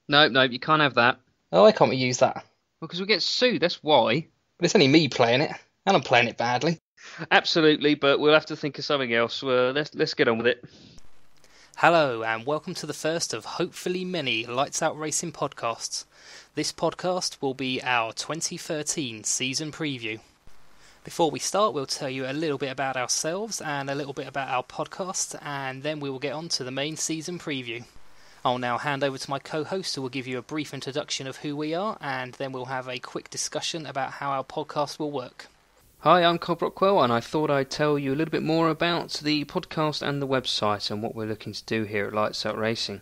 No, no, you can't have that. Oh, why can't we use that? Because we get sued, that's why. But it's only me playing it, and I'm playing it badly. Absolutely, but we'll have to think of something else. Let's get on with it. Hello, and welcome to the first of hopefully many Lights Out Racing podcasts. This podcast will be our 2013 season preview. Before we start, we'll tell you a little bit about ourselves and a little bit about our podcast, and then we will get on to the main season preview. I'll now hand over to my co-host who will give you a brief introduction of who we are, and then we'll have a quick discussion about how our podcast will work. Hi, I'm Cobb Rockwell, and I thought I'd tell you a little bit more about the podcast and the website and what we're looking to do here at Lights Out Racing.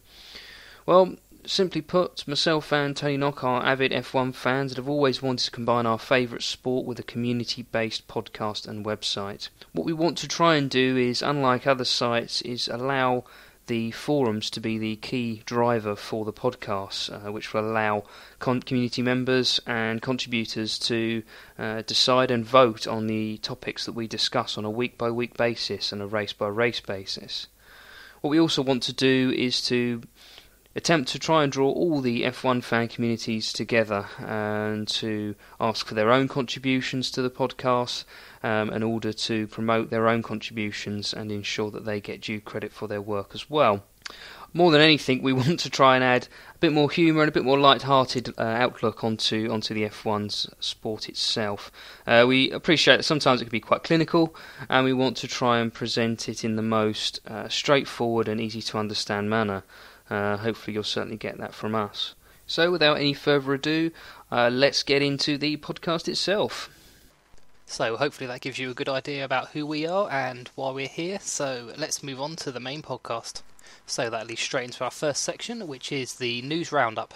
Well, simply put, myself and Tony Knock are avid F1 fans that have always wanted to combine our favourite sport with a community-based podcast and website. What we want to try and do is, unlike other sites, is allow the forums to be the key driver for the podcasts, which will allow community members and contributors to decide and vote on the topics that we discuss on a week-by-week basis and a race-by-race basis. What we also want to do is to attempt to try and draw all the F1 fan communities together and to ask for their own contributions to the podcast in order to promote their own contributions and ensure that they get due credit for their work as well. More than anything, we want to try and add a bit more humour and a bit more light-hearted outlook onto the F1's sport itself. We appreciate that sometimes it can be quite clinical, and we want to try and present it in the most straightforward and easy-to-understand manner. Hopefully you'll certainly get that from us. So without any further ado, let's get into the podcast itself. So hopefully that gives you a good idea about who we are and why we're here. So let's move on to the main podcast. So that leads straight into our first section, which is the news roundup.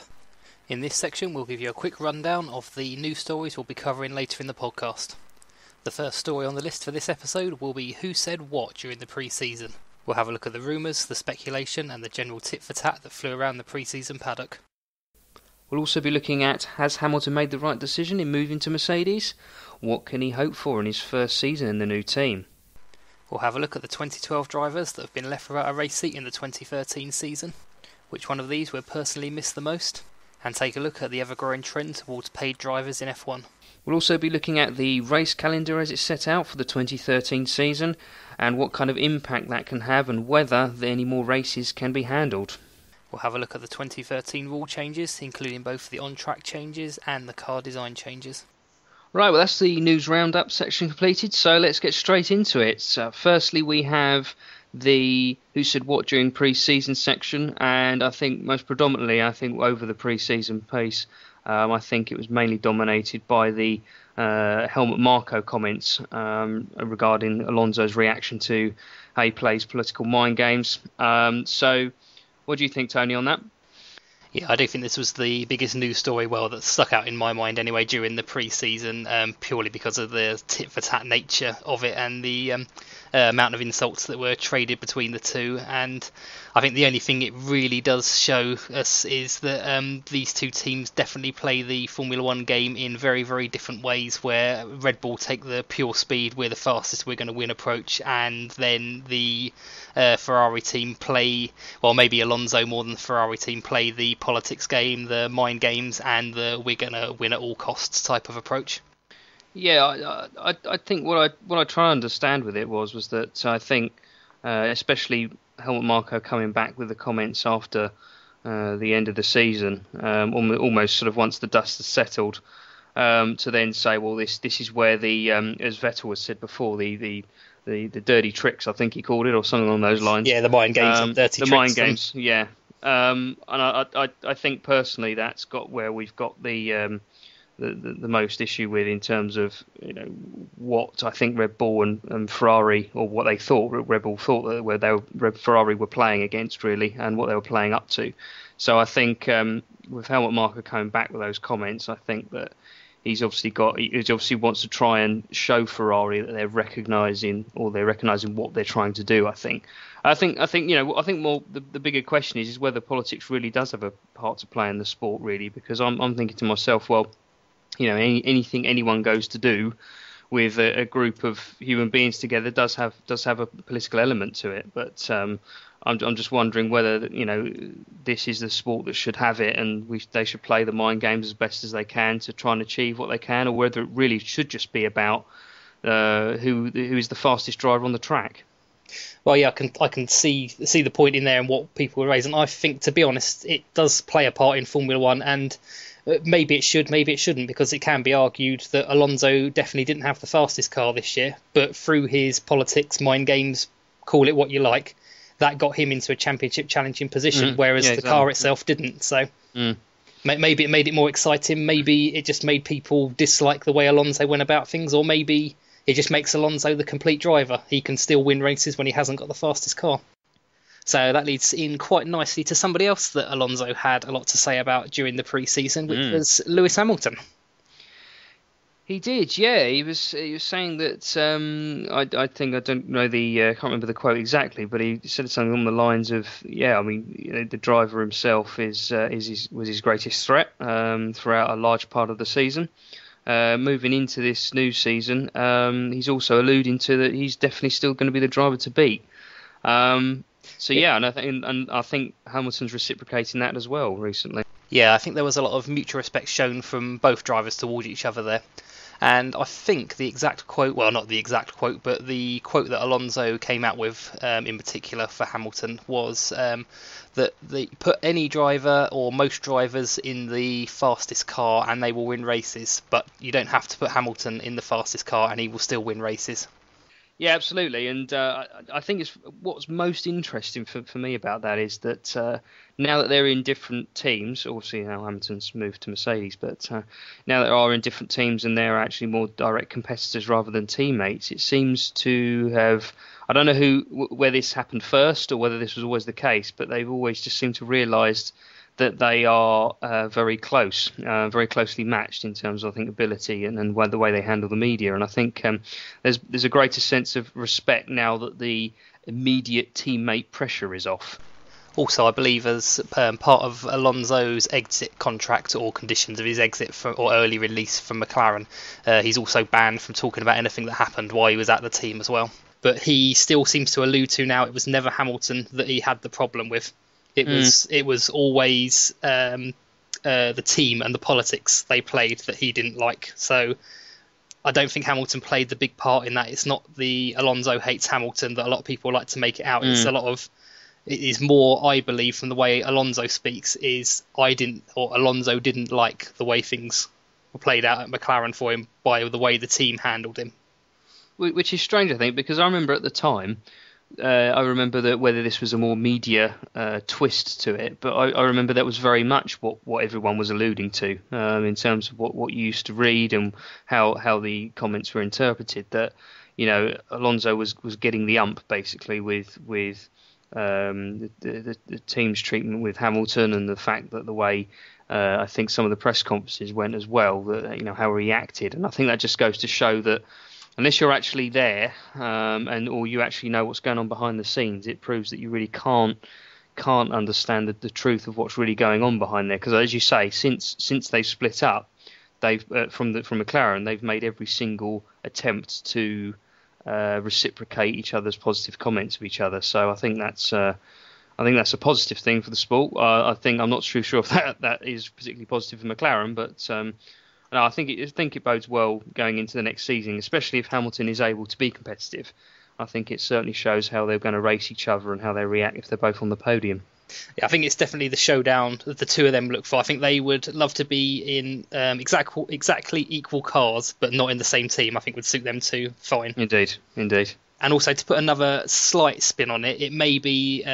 In this section we'll give you a quick rundown of the news stories we'll be covering later in the podcast. The first story on the list for this episode will be who said what during the pre-season. We'll have a look at the rumours, the speculation and the general tit-for-tat that flew around the pre-season paddock. We'll also be looking at, has Hamilton made the right decision in moving to Mercedes? What can he hope for in his first season in the new team? We'll have a look at the 2012 drivers that have been left without a race seat in the 2013 season. Which one of these we'll personally miss the most? And take a look at the ever-growing trend towards paid drivers in F1. We'll also be looking at the race calendar as it's set out for the 2013 season and what kind of impact that can have and whether any more races can be handled. We'll have a look at the 2013 rule changes, including both the on-track changes and the car design changes. Right, well that's the news roundup section completed, so let's get straight into it. Firstly we have the who said what during pre-season section, and I think most predominantly, over the pre-season piece, I think it was mainly dominated by the Helmut Marko comments regarding Alonso's reaction to how he plays political mind games. So what do you think, Tony, on that? Yeah, I do think this was the biggest news story, that stuck out in my mind anyway during the pre-season, purely because of the tit-for-tat nature of it and the amount of insults that were traded between the two. And I think the only thing it really does show us is that these two teams definitely play the Formula One game in very, very different ways, where Red Bull take the pure speed, we're the fastest, we're going to win approach, and then the Ferrari team play, well, maybe Alonso more than the Ferrari team, play the politics game, the mind games, and the we're going to win at all costs type of approach. Yeah, I think what I try to understand with it was that I think especially Helmut Marko coming back with the comments after the end of the season, almost sort of once the dust has settled, to then say, well, this is where the as Vettel has said before, the dirty tricks, I think he called it, or something along those lines. Yeah, the mind games, dirty the tricks. Mind games, yeah. And I think personally that's got where we've got the most issue with, in terms of what I think Red Bull and Ferrari, or what they thought Red Bull thought that where Ferrari were playing against, really, and what they were playing up to. So I think with Helmut Marko coming back with those comments, I think that he obviously wants to try and show Ferrari that they're recognising what they're trying to do. I think more the bigger question is whether politics really does have a part to play in the sport, really, because I'm thinking to myself, well, anything anyone goes to do with a group of human beings together does have a political element to it, but I'm just wondering whether this is the sport that should have it, and they should play the mind games as best as they can to try and achieve what they can, or whether it really should just be about who is the fastest driver on the track. Well, yeah, I can see the point in there and what people are raising. I think, to be honest, it does play a part in Formula One, and maybe it should, maybe it shouldn't, because it can be argued that Alonso definitely didn't have the fastest car this year, but through his politics, mind games, call it what you like, that got him into a championship challenging position, whereas the car itself didn't. So maybe it made it more exciting. Maybe it just made people dislike the way Alonso went about things, or maybe it just makes Alonso the complete driver. He can still win races when he hasn't got the fastest car. So that leads in quite nicely to somebody else that Alonso had a lot to say about during the pre-season, which was Lewis Hamilton. He did, yeah. He was saying that I think I don't know can't remember the quote exactly, but he said something along the lines of, the driver himself was his greatest threat throughout a large part of the season. Moving into this new season, he's also alluding to that he's definitely still going to be the driver to beat. And I think Hamilton's reciprocating that as well recently. Yeah, I think there was a lot of mutual respect shown from both drivers towards each other there. And I think the exact quote, well, not the exact quote, but the quote that Alonso came out with in particular for Hamilton was that they put any driver or most drivers in the fastest car and they will win races, but you don't have to put Hamilton in the fastest car and he will still win races. Yeah, absolutely. And I think what's most interesting for me about that is that now that they're in different teams, obviously now Hamilton's moved to Mercedes, but now that they are in different teams and they're actually more direct competitors rather than teammates, it seems to have, I don't know where this happened first or whether this was always the case, but they've always just seemed to realise that they are very close, very closely matched in terms of, I think, ability and the way they handle the media. And I think there's a greater sense of respect now that the immediate teammate pressure is off. Also, I believe as part of Alonso's exit contract or conditions of his exit or early release from McLaren, he's also banned from talking about anything that happened while he was at the team as well. But he still seems to allude to now it was never Hamilton that he had the problem with. It was always the team and the politics they played that he didn't like. So I don't think Hamilton played the big part in that. It's not the Alonso hates Hamilton that a lot of people like to make it out. It's it is more, I believe, from the way Alonso speaks, is Alonso didn't like the way things were played out at McLaren for him by the way the team handled him. Which is strange, I think, because I remember at the time, I remember that whether this was a more media twist to it, but I remember that was very much what everyone was alluding to in terms of what you used to read and how the comments were interpreted. That Alonso was getting the ump basically with the team's treatment with Hamilton and the fact that the way I think some of the press conferences went as well, that how he acted, and I think that just goes to show that unless you're actually there or you actually know what's going on behind the scenes, it proves that you really can't understand the truth of what's really going on behind there. Because as you say, since they've split up, they've from McLaren, they've made every single attempt to reciprocate each other's positive comments of each other. So I think that's a positive thing for the sport. I'm not too sure if that is particularly positive for McLaren, but. No, I think it bodes well going into the next season, especially if Hamilton is able to be competitive. I think it certainly shows how they're going to race each other and how they react if they're both on the podium. Yeah, I think it's definitely the showdown that the two of them look for. I think they would love to be in exactly equal cars, but not in the same team. I think would suit them too fine. Indeed. And also, to put another slight spin on it, it may be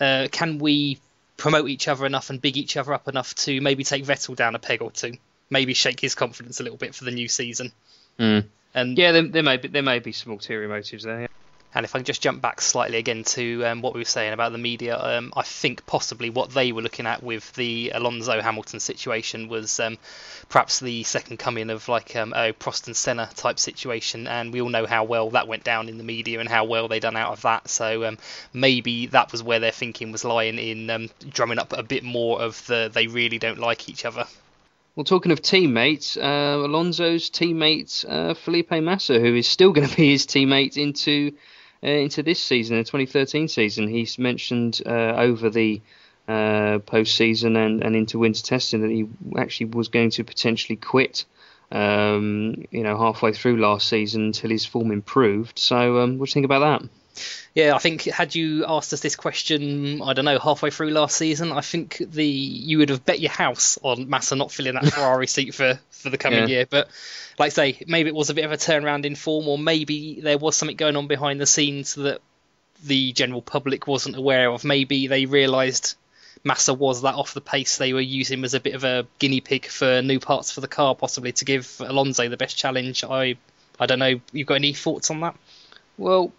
can we promote each other enough and big each other up enough to maybe take Vettel down a peg or two? Maybe shake his confidence a little bit for the new season. And yeah, there may be some ulterior motives there. Yeah. And if I can just jump back slightly again to what we were saying about the media, I think possibly what they were looking at with the Alonso-Hamilton situation was perhaps the second coming of like a Prost and Senna type situation, and we all know how well that went down in the media and how well they done out of that. So maybe that was where their thinking was lying in drumming up a bit more of they really don't like each other. Well, talking of teammates, Alonso's teammate Felipe Massa, who is still going to be his teammate into into this season, the 2013 season. He's mentioned over the post-season and into winter testing that he actually was going to potentially quit, halfway through last season until his form improved. So what do you think about that? Yeah, I think had you asked us this question, I don't know, halfway through last season, I think you would have bet your house on Massa not filling that Ferrari seat for the coming year. But like I say, maybe it was a bit of a turnaround in form, or maybe there was something going on behind the scenes that the general public wasn't aware of. Maybe they realised Massa was that off the pace. They were using him as a bit of a guinea pig for new parts for the car, possibly to give Alonso the best challenge. I don't know. You got any thoughts on that? Well,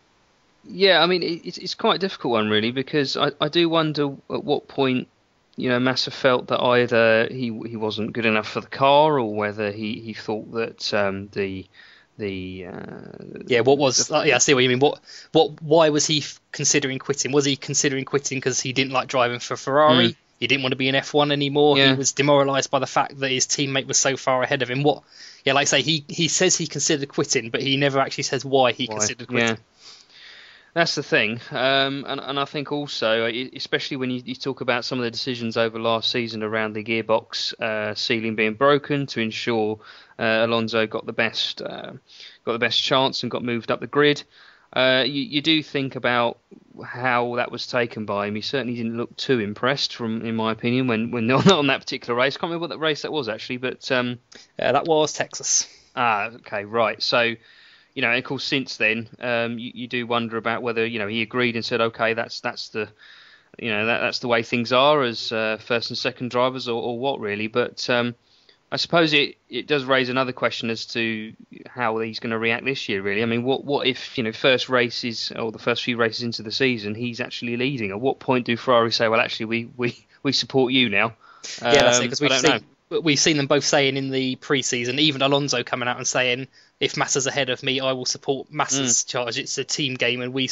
yeah, I mean, it's quite a difficult one, really, because I do wonder at what point, Massa felt that either he wasn't good enough for the car, or whether he thought that I see what you mean. Why was he considering quitting? Was he considering quitting because he didn't like driving for Ferrari? He didn't want to be in F1 anymore. Yeah. He was demoralised by the fact that his teammate was so far ahead of him. Like I say, he says he considered quitting, but he never actually says why he considered quitting. Yeah. That's the thing, and I think also, especially when you talk about some of the decisions over last season around the gearbox sealing being broken to ensure Alonso got the best chance and got moved up the grid. You do think about how that was taken by him. He certainly didn't look too impressed, in my opinion, when on that particular race. I can't remember what that race that was actually, but that was Texas. Okay, right. So. And of course, since then, you do wonder about whether he agreed and said, okay, that's the way things are as first and second drivers, or what really. But I suppose it does raise another question as to how he's going to react this year. Really, I mean, what if first races or the first few races into the season he's actually leading? At what point do Ferrari say, well, actually we support you now? Yeah, that's it, because we've seen them both saying in the pre-season, even Alonso coming out and saying, if Massa's ahead of me, I will support Massa's charge. It's a team game, and we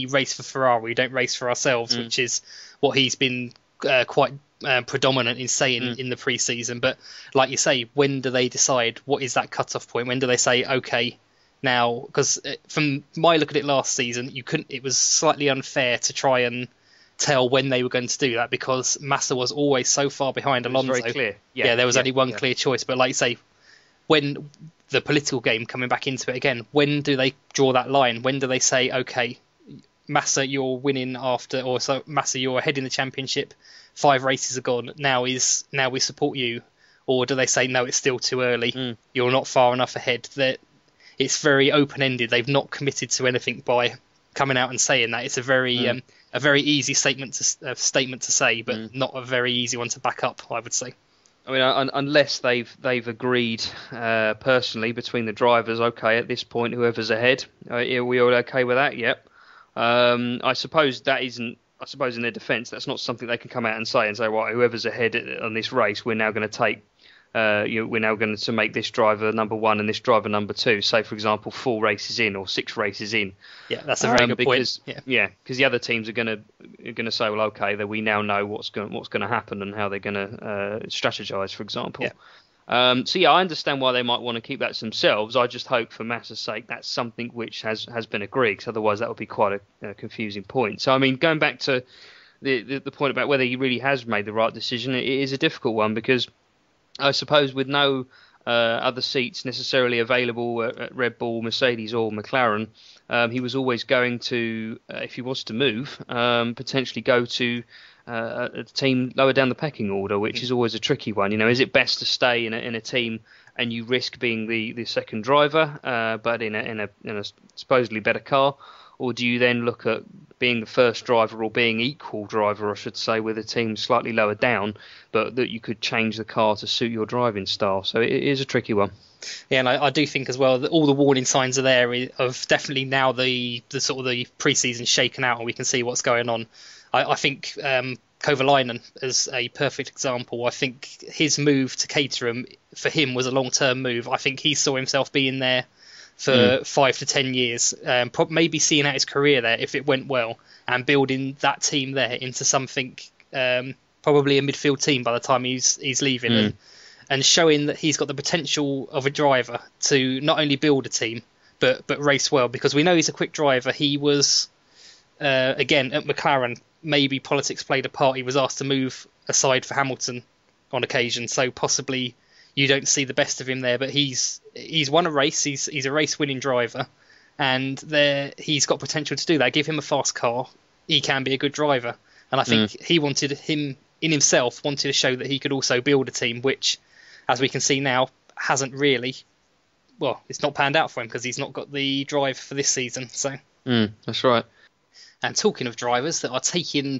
race for Ferrari, we don't race for ourselves, which is what he's been quite predominant in saying in the pre-season. But like you say, when do they decide? What is that cut-off point? When do they say, okay, now? Because from my look at it last season, it was slightly unfair to try and tell when they were going to do that, because Massa was always so far behind Alonso. Very clear. Yeah, there was only one clear choice. But like you say, when the political game coming back into it again, when do they draw that line? When do they say, okay, Massa, you're winning Massa, you're ahead in the championship, 5 races are gone, now we support you? Or do they say, no, it's still too early, you're not far enough ahead? That it's very open-ended. They've not committed to anything by coming out and saying that. It's a very easy statement to say, but not a very easy one to back up, I would say. I mean, unless they've agreed personally between the drivers, okay, at this point, whoever's ahead, are we all okay with that? Yep. I suppose that isn't. I suppose in their defence, that's not something they can come out and say, right, whoever's ahead on this race, we're now going to take. We're now going to make this driver number 1 and this driver number 2. Say, for example, 4 races in or 6 races in. Yeah, that's a very good point. Yeah, because the other teams are going to say, well, okay, that we now know what's going to happen and how they're going to strategise, for example. Yeah. I understand why they might want to keep that to themselves. I just hope, for Massa's sake, that's something which has been agreed, because otherwise that would be quite a confusing point. So, I mean, going back to the point about whether he really has made the right decision, it is a difficult one, because I suppose with no other seats necessarily available at Red Bull, Mercedes or McLaren, he was always going to, if he was to move, potentially go to a team lower down the pecking order, which is always a tricky one. Is it best to stay in a team and you risk being the second driver, but in a supposedly better car? Or do you then look at being the first driver, or being equal driver, I should say, with a team slightly lower down, but that you could change the car to suit your driving style? So it is a tricky one. Yeah, and I do think as well that all the warning signs are there of definitely now the sort of the pre-season shaken out and we can see what's going on. I think Kovalainen is a perfect example. I think his move to Caterham for him was a long-term move. I think he saw himself being there for 5 to 10 years, maybe seeing out his career there if it went well, and building that team there into something, probably a midfield team by the time he's leaving, and showing that he's got the potential of a driver to not only build a team but race well, because we know he's a quick driver. He was again at McLaren. Maybe politics played a part. He was asked to move aside for Hamilton on occasion, so possibly you don't see the best of him there. But he's won a race. He's a race winning driver, and he's got potential to do that. Give him a fast car, he can be a good driver. And I think he wanted to show that he could also build a team, which, as we can see now, hasn't really. Well, it's not panned out for him because he's not got the drive for this season. So that's right. And talking of drivers that are taking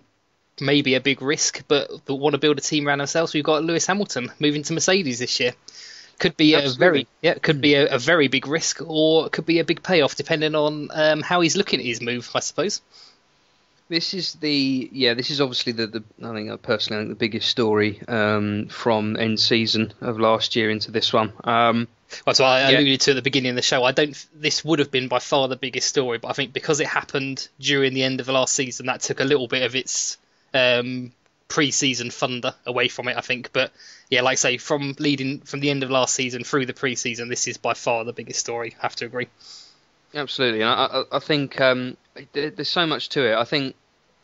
maybe a big risk, but that want to build a team around themselves, we've got Lewis Hamilton moving to Mercedes this year. Could be a very big risk, or it could be a big payoff, depending on how he's looking at his move, I suppose. This is obviously I think personally the biggest story from end season of last year into this one. That's what I alluded to at the beginning of the show. This would have been by far the biggest story, but I think because it happened during the end of the last season, that took a little bit of its pre-season thunder away from it, I think. But yeah, like I say, from the end of last season through the pre-season, this is by far the biggest story. I have to agree. Absolutely, and I think there's so much to it. I think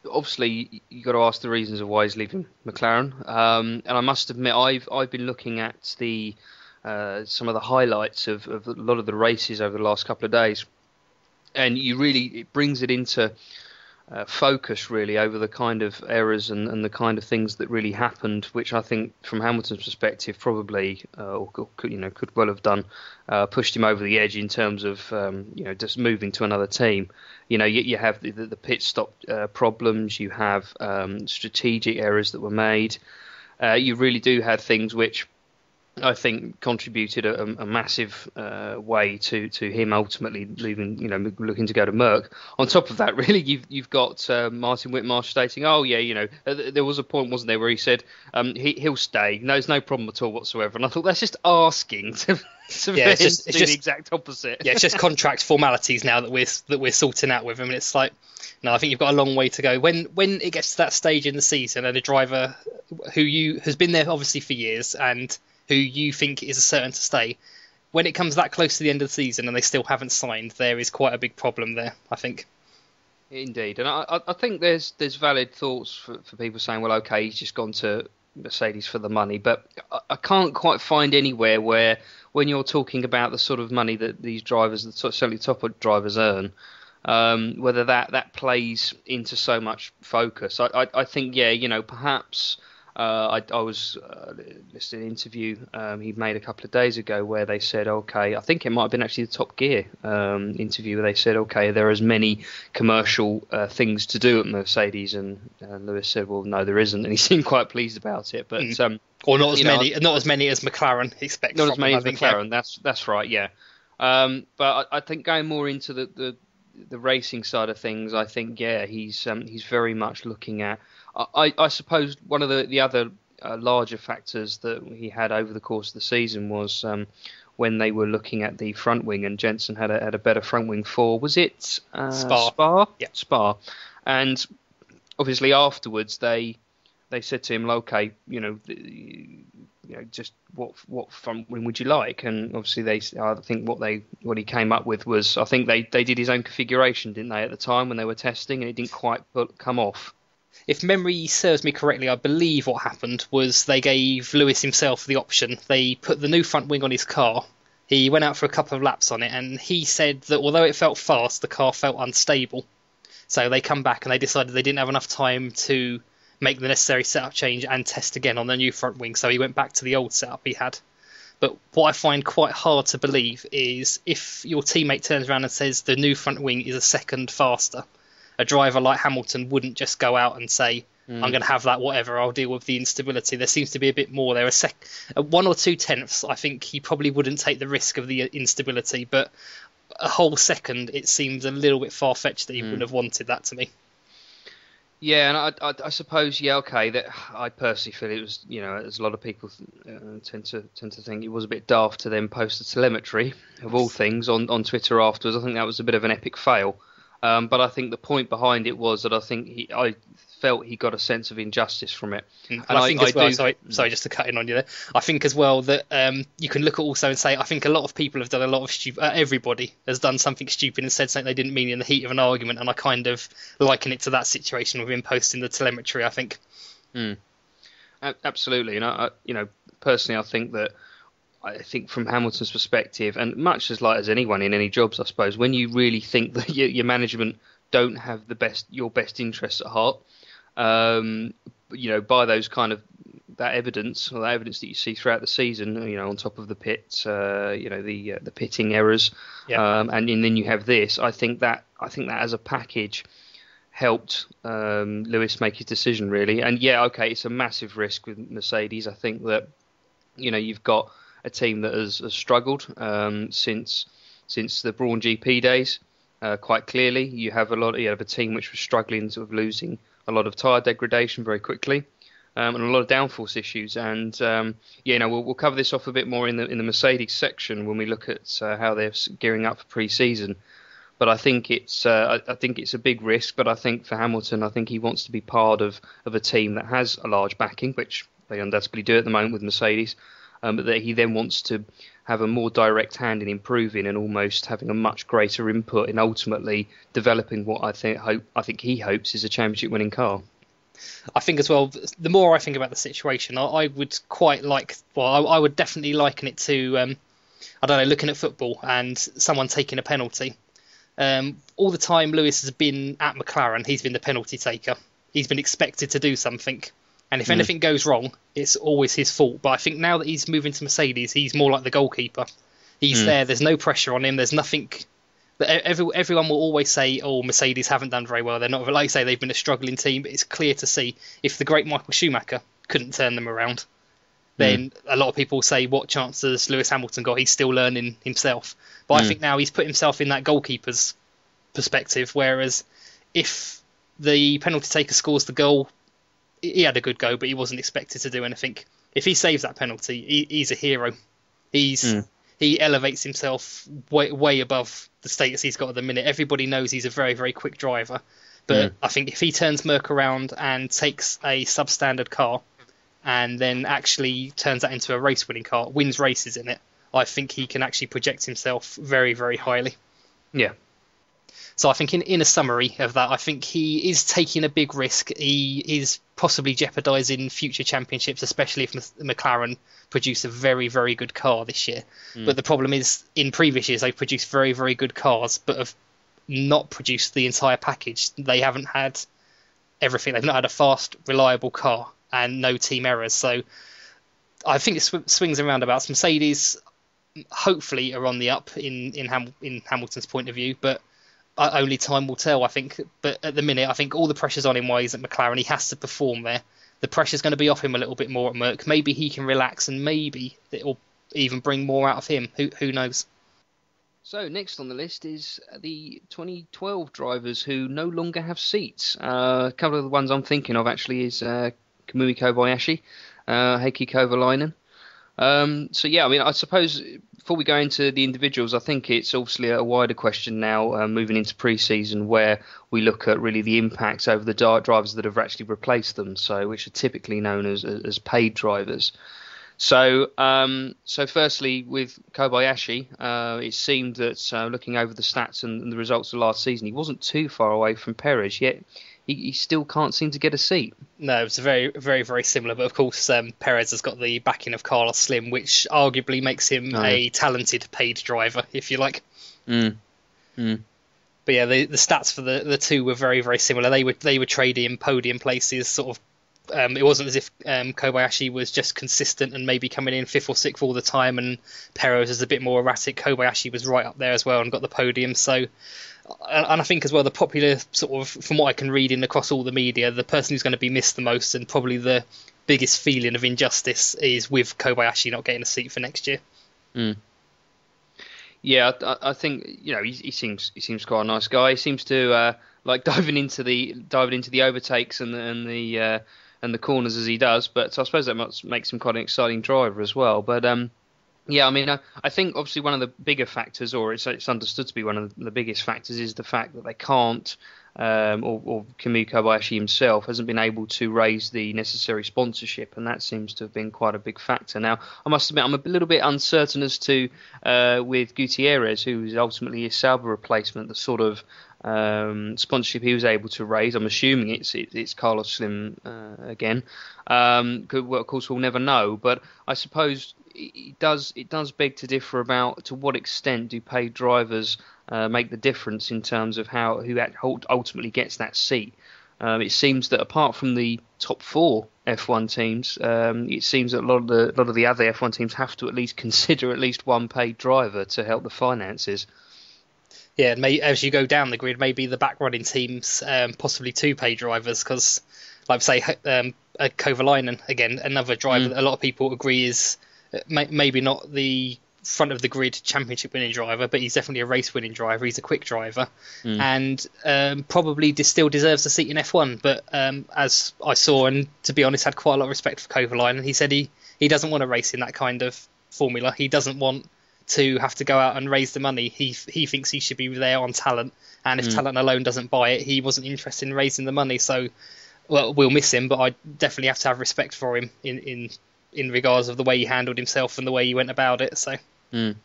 obviously you got to ask the reasons of why he's leaving McLaren, and I must admit I've been looking at some of the highlights of a lot of the races over the last couple of days, and it brings it into focus really over the kind of errors and the kind of things that really happened, which I think from Hamilton's perspective probably could well have done pushed him over the edge in terms of just moving to another team. You have the pit stop problems, you have strategic errors that were made. You really do have things which I think contributed a massive way to him ultimately leaving, looking to go to Merck. On top of that, really, you've got Martin Whitmarsh stating, there was a point, wasn't there, where he said he'll stay. No, there's no problem at all whatsoever. And I thought that's just asking to do the exact opposite. Yeah, it's just contract formalities now that we're sorting out with him, and it's like, no, I think you've got a long way to go. When it gets to that stage in the season, and a driver who has been there obviously for years and who you think is certain to stay, when it comes that close to the end of the season and they still haven't signed, there is quite a big problem there, I think. Indeed, and I think there's valid thoughts for people saying, well, okay, he's just gone to Mercedes for the money, but I can't quite find anywhere where, when you're talking about the sort of money that these drivers, certainly top drivers earn, whether that plays into so much focus. I think, perhaps. I was listening to an interview he made a couple of days ago where they said, okay, I think it might have been actually the Top Gear interview where they said, okay, there are as many commercial things to do at Mercedes, and Lewis said, well, no, there isn't, and he seemed quite pleased about it. But or not as many as McLaren expect. Not as many as McLaren. That's right, yeah. But I think going more into the racing side of things, I think he's very much looking at. I suppose one of the other larger factors that he had over the course of the season was when they were looking at the front wing, and Jensen had a better front wing for, was it Spa? Yeah. Spa. And obviously afterwards they said to him, okay, just what front wing would you like? And obviously I think what he came up with was, I think they did his own configuration, didn't they, at the time when they were testing, and it didn't quite come off. If memory serves me correctly, I believe what happened was they gave Lewis himself the option. They put the new front wing on his car. He went out for a couple of laps on it, and he said that although it felt fast, the car felt unstable. So they come back and they decided they didn't have enough time to make the necessary setup change and test again on the new front wing. So he went back to the old setup he had. But what I find quite hard to believe is if your teammate turns around and says the new front wing is a second faster, a driver like Hamilton wouldn't just go out and say, I'm going to have that, whatever, I'll deal with the instability. There seems to be a bit more there. A 1 or 2 tenths, I think he probably wouldn't take the risk of the instability, but a whole second, it seems a little bit far-fetched that he wouldn't have wanted that to me. Yeah, and I suppose, okay, that I personally feel it was, as a lot of people tend to think, it was a bit daft to then post the telemetry of all things on Twitter afterwards. I think that was a bit of an epic fail. But I think the point behind it was that I felt he got a sense of injustice from it. And I think as well, sorry, just to cut in on you there. I think as well that you can look at also and say, I think a lot of people have done a lot of everybody has done something stupid and said something they didn't mean in the heat of an argument, and I kind of liken it to that situation with him posting the telemetry. I think. Absolutely, and personally, I think from Hamilton's perspective, and much as anyone in any jobs, I suppose, when you really think that your management don't have your best interests at heart, by those kind of that evidence or the evidence that you see throughout the season, on top of the pits, the pitting errors, and then you have this. I think that as a package helped Lewis make his decision really. And it's a massive risk with Mercedes. I think that you've got a team that has struggled since the Brawn GP days. Quite clearly, you have a team which was struggling, sort of losing a lot of tyre degradation very quickly, and a lot of downforce issues. And we'll cover this off a bit more in the Mercedes section when we look at how they're gearing up for pre-season. But I think it's a big risk. But I think for Hamilton, I think he wants to be part of a team that has a large backing, which they undoubtedly do at the moment with Mercedes. But that he then wants to have a more direct hand in improving and almost having a much greater input in ultimately developing what I think he hopes is a championship-winning car. I think as well, the more I think about the situation, I would quite like. Well, I would definitely liken it to, I don't know, looking at football and someone taking a penalty. All the time Lewis has been at McLaren, he's been the penalty taker. He's been expected to do something. And if anything goes wrong, it's always his fault. But I think now that he's moving to Mercedes, he's more like the goalkeeper. He's there. There's no pressure on him. There's nothing. Everyone will always say, "Oh, Mercedes haven't done very well. They're not." Like I say, they've been a struggling team. But it's clear to see if the great Michael Schumacher couldn't turn them around, then a lot of people say, "What chance has Lewis Hamilton got? He's still learning himself." But I think now he's put himself in that goalkeeper's perspective. Whereas if the penalty taker scores the goal, he had a good go, but he wasn't expected to do anything. If he saves that penalty, he's a hero. He elevates himself way above the status he's got at the minute. Everybody knows he's a very, very quick driver. But I think if he turns Merc around and takes a substandard car and then actually turns that into a race-winning car, wins races in it, I think he can actually project himself very, very highly. Yeah. So I think in a summary of that, I think he is taking a big risk. He is possibly jeopardising future championships, especially if McLaren produce a very, very good car this year. But the problem is, in previous years, they've produced very, very good cars, but have not produced the entire package. They haven't had everything. They've not had a fast, reliable car and no team errors. So I think it swings and roundabouts. Mercedes hopefully are on the up in Hamilton's point of view, but only time will tell, I think. But at the minute, I think all the pressure's on him while he's at McLaren. He has to perform there. The pressure's going to be off him a little bit more at Merc. Maybe he can relax, and maybe it'll even bring more out of him. Who knows? So next on the list is the 2012 drivers who no longer have seats. A couple of the ones I'm thinking of actually is Kamui Kobayashi, Heikki Kovalainen. I suppose before we go into the individuals, I think it's obviously a wider question now moving into pre-season where we look at really the impacts over the drivers that have actually replaced them, so which are typically known as paid drivers. So firstly, with Kobayashi, it seemed that looking over the stats and the results of last season, he wasn't too far away from Perez, yet he still can't seem to get a seat. No, it's very, very, very similar. But of course, Perez has got the backing of Carlos Slim, which arguably makes him a talented paid driver, if you like. But yeah, the stats for the two were very, very similar. They were trading podium places, sort of. It wasn't as if Kobayashi was just consistent and maybe coming in fifth or sixth all the time, and Perez is a bit more erratic. Kobayashi was right up there as well and got the podium. So, and I think as well, the popular sort of, from what I can read in across all the media, the person who's going to be missed the most and probably the biggest feeling of injustice is with Kobayashi not getting a seat for next year. Yeah, I think he seems quite a nice guy. He seems to like diving into the overtakes and the corners as he does. But I suppose that makes him quite an exciting driver as well. But Yeah, I mean, I think obviously one of the bigger factors, or it's understood to be one of the biggest factors, is the fact that they can't, or Kamui Kobayashi himself hasn't been able to raise the necessary sponsorship, and that seems to have been quite a big factor. Now, I must admit, I'm a little bit uncertain as to, with Gutierrez, who is ultimately a Sauber replacement, the sort of sponsorship he was able to raise. I'm assuming it's Carlos Slim again. Well, of course, we'll never know, but I suppose it does beg to differ about to what extent do paid drivers make the difference in terms of who ultimately gets that seat. It seems that apart from the top four F1 teams, it seems that a lot of the other F1 teams have to at least consider at least one paid driver to help the finances. Yeah, as you go down the grid, maybe the back running teams, possibly two paid drivers, because, like say, Kovalainen, again, another driver that a lot of people agree is maybe not the front of the grid championship winning driver, but he's definitely a race winning driver. He's a quick driver, and probably still deserves a seat in F1. But as I saw, and to be honest, had quite a lot of respect for Kovalainen. He said he doesn't want to race in that kind of formula. He doesn't want to have to go out and raise the money. He thinks he should be there on talent, and if talent alone doesn't buy it, he wasn't interested in raising the money. So, well, we'll miss him, but I definitely have to have respect for him in regards of the way he handled himself and the way he went about it. So it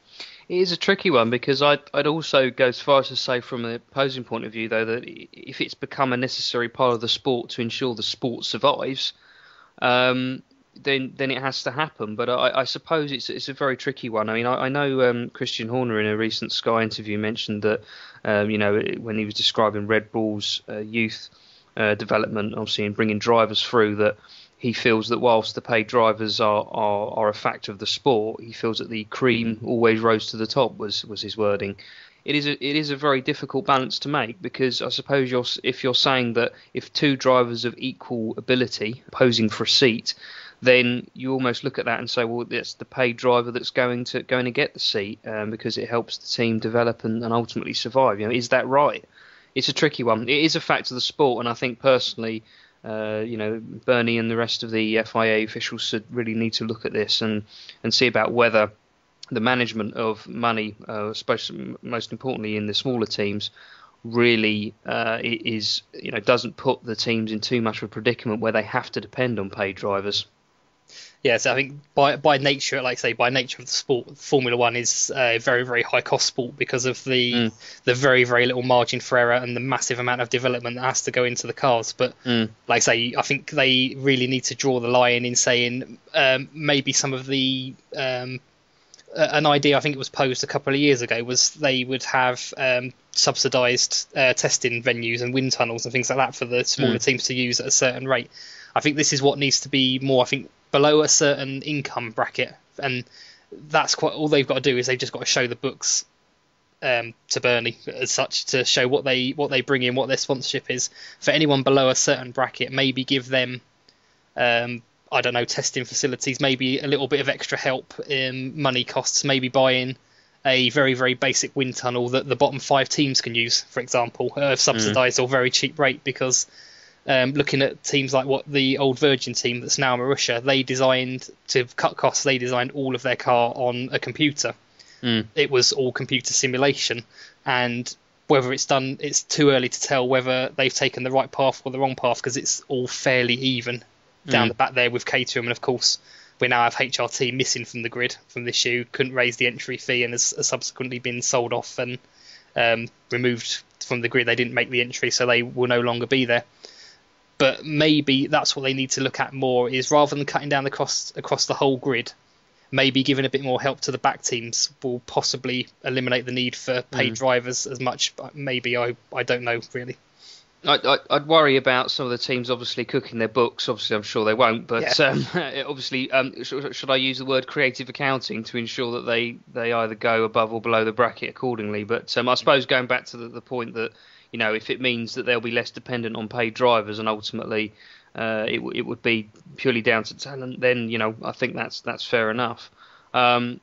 is a tricky one, because I'd also go as far as to say, from an opposing point of view, though, that if it's become a necessary part of the sport to ensure the sport survives, then it has to happen. But I suppose it's a very tricky one. I mean, I know Christian Horner in a recent Sky interview mentioned that when he was describing Red Bull's youth development, obviously, and bringing drivers through, that he feels that whilst the paid drivers are a factor of the sport, he feels that the cream always rose to the top, was his wording. It is a very difficult balance to make, because I suppose if you're saying that if two drivers of equal ability posing for a seat, then you almost look at that and say, well, that's the paid driver that's going to get the seat, because it helps the team develop and ultimately survive. Is that right? It's a tricky one. It is a fact of the sport, and I think personally, Bernie and the rest of the FIA officials should really need to look at this and see about whether the management of money, especially most importantly in the smaller teams, really doesn't put the teams in too much of a predicament where they have to depend on paid drivers. Yeah, so I think by nature, like say, by nature of the sport, Formula One is a very, very high cost sport because of the very, very little margin for error and the massive amount of development that has to go into the cars. But like I say, I think they really need to draw the line in saying maybe some of the an idea I think it was posed a couple of years ago was they would have subsidised testing venues and wind tunnels and things like that for the smaller teams to use at a certain rate. I think this is what needs to be more, I think, below a certain income bracket, and that's quite all they've got to do is they've just got to show the books to Bernie as such, to show what they bring in, what their sponsorship is. For anyone below a certain bracket, maybe give them I don't know, testing facilities, maybe a little bit of extra help in money costs, maybe buying a very, very basic wind tunnel that the bottom 5 teams can use, for example, subsidised or very cheap rate, because looking at teams like what the old Virgin team that's now Marussia, they designed, to cut costs, they designed all of their car on a computer. It was all computer simulation, and whether it's done, it's too early to tell whether they've taken the right path or the wrong path, because it's all fairly even down the back there with Caterham, and of course we now have HRT missing from the grid from this year, couldn't raise the entry fee and has subsequently been sold off and removed from the grid. They didn't make the entry, so they will no longer be there. But maybe that's what they need to look at more, is rather than cutting down the cost across the whole grid, maybe giving a bit more help to the back teams will possibly eliminate the need for paid drivers as much. But maybe, I don't know, really. I'd worry about some of the teams obviously cooking their books. Obviously, I'm sure they won't. But obviously, should I use the word creative accounting to ensure that they either go above or below the bracket accordingly? But I suppose going back to the point that, if it means that they'll be less dependent on paid drivers and ultimately it would be purely down to talent, then I think that's fair enough. I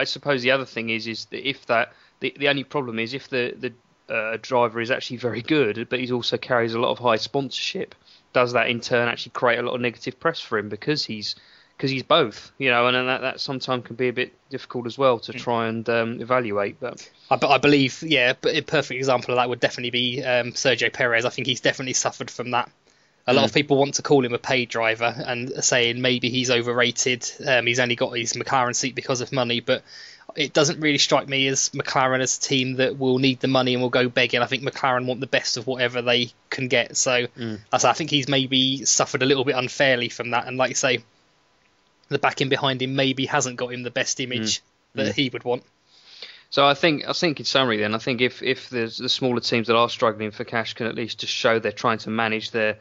suppose the other thing is that if the only problem is if the driver is actually very good, but he also carries a lot of high sponsorship, does that in turn actually create a lot of negative press for him because he's because he's both, and then that sometimes can be a bit difficult as well to try and evaluate. But I believe, but a perfect example of that would definitely be Sergio Perez. I think he's definitely suffered from that. A lot of people want to call him a paid driver and saying maybe he's overrated. He's only got his McLaren seat because of money, but it doesn't really strike me as McLaren as a team that will need the money and will go begging. I think McLaren want the best of whatever they can get. So I think he's maybe suffered a little bit unfairly from that. And like you say, the backing behind him maybe hasn't got him the best image that he would want. So I think in summary then, I think if the smaller teams that are struggling for cash can at least just show they're trying to manage their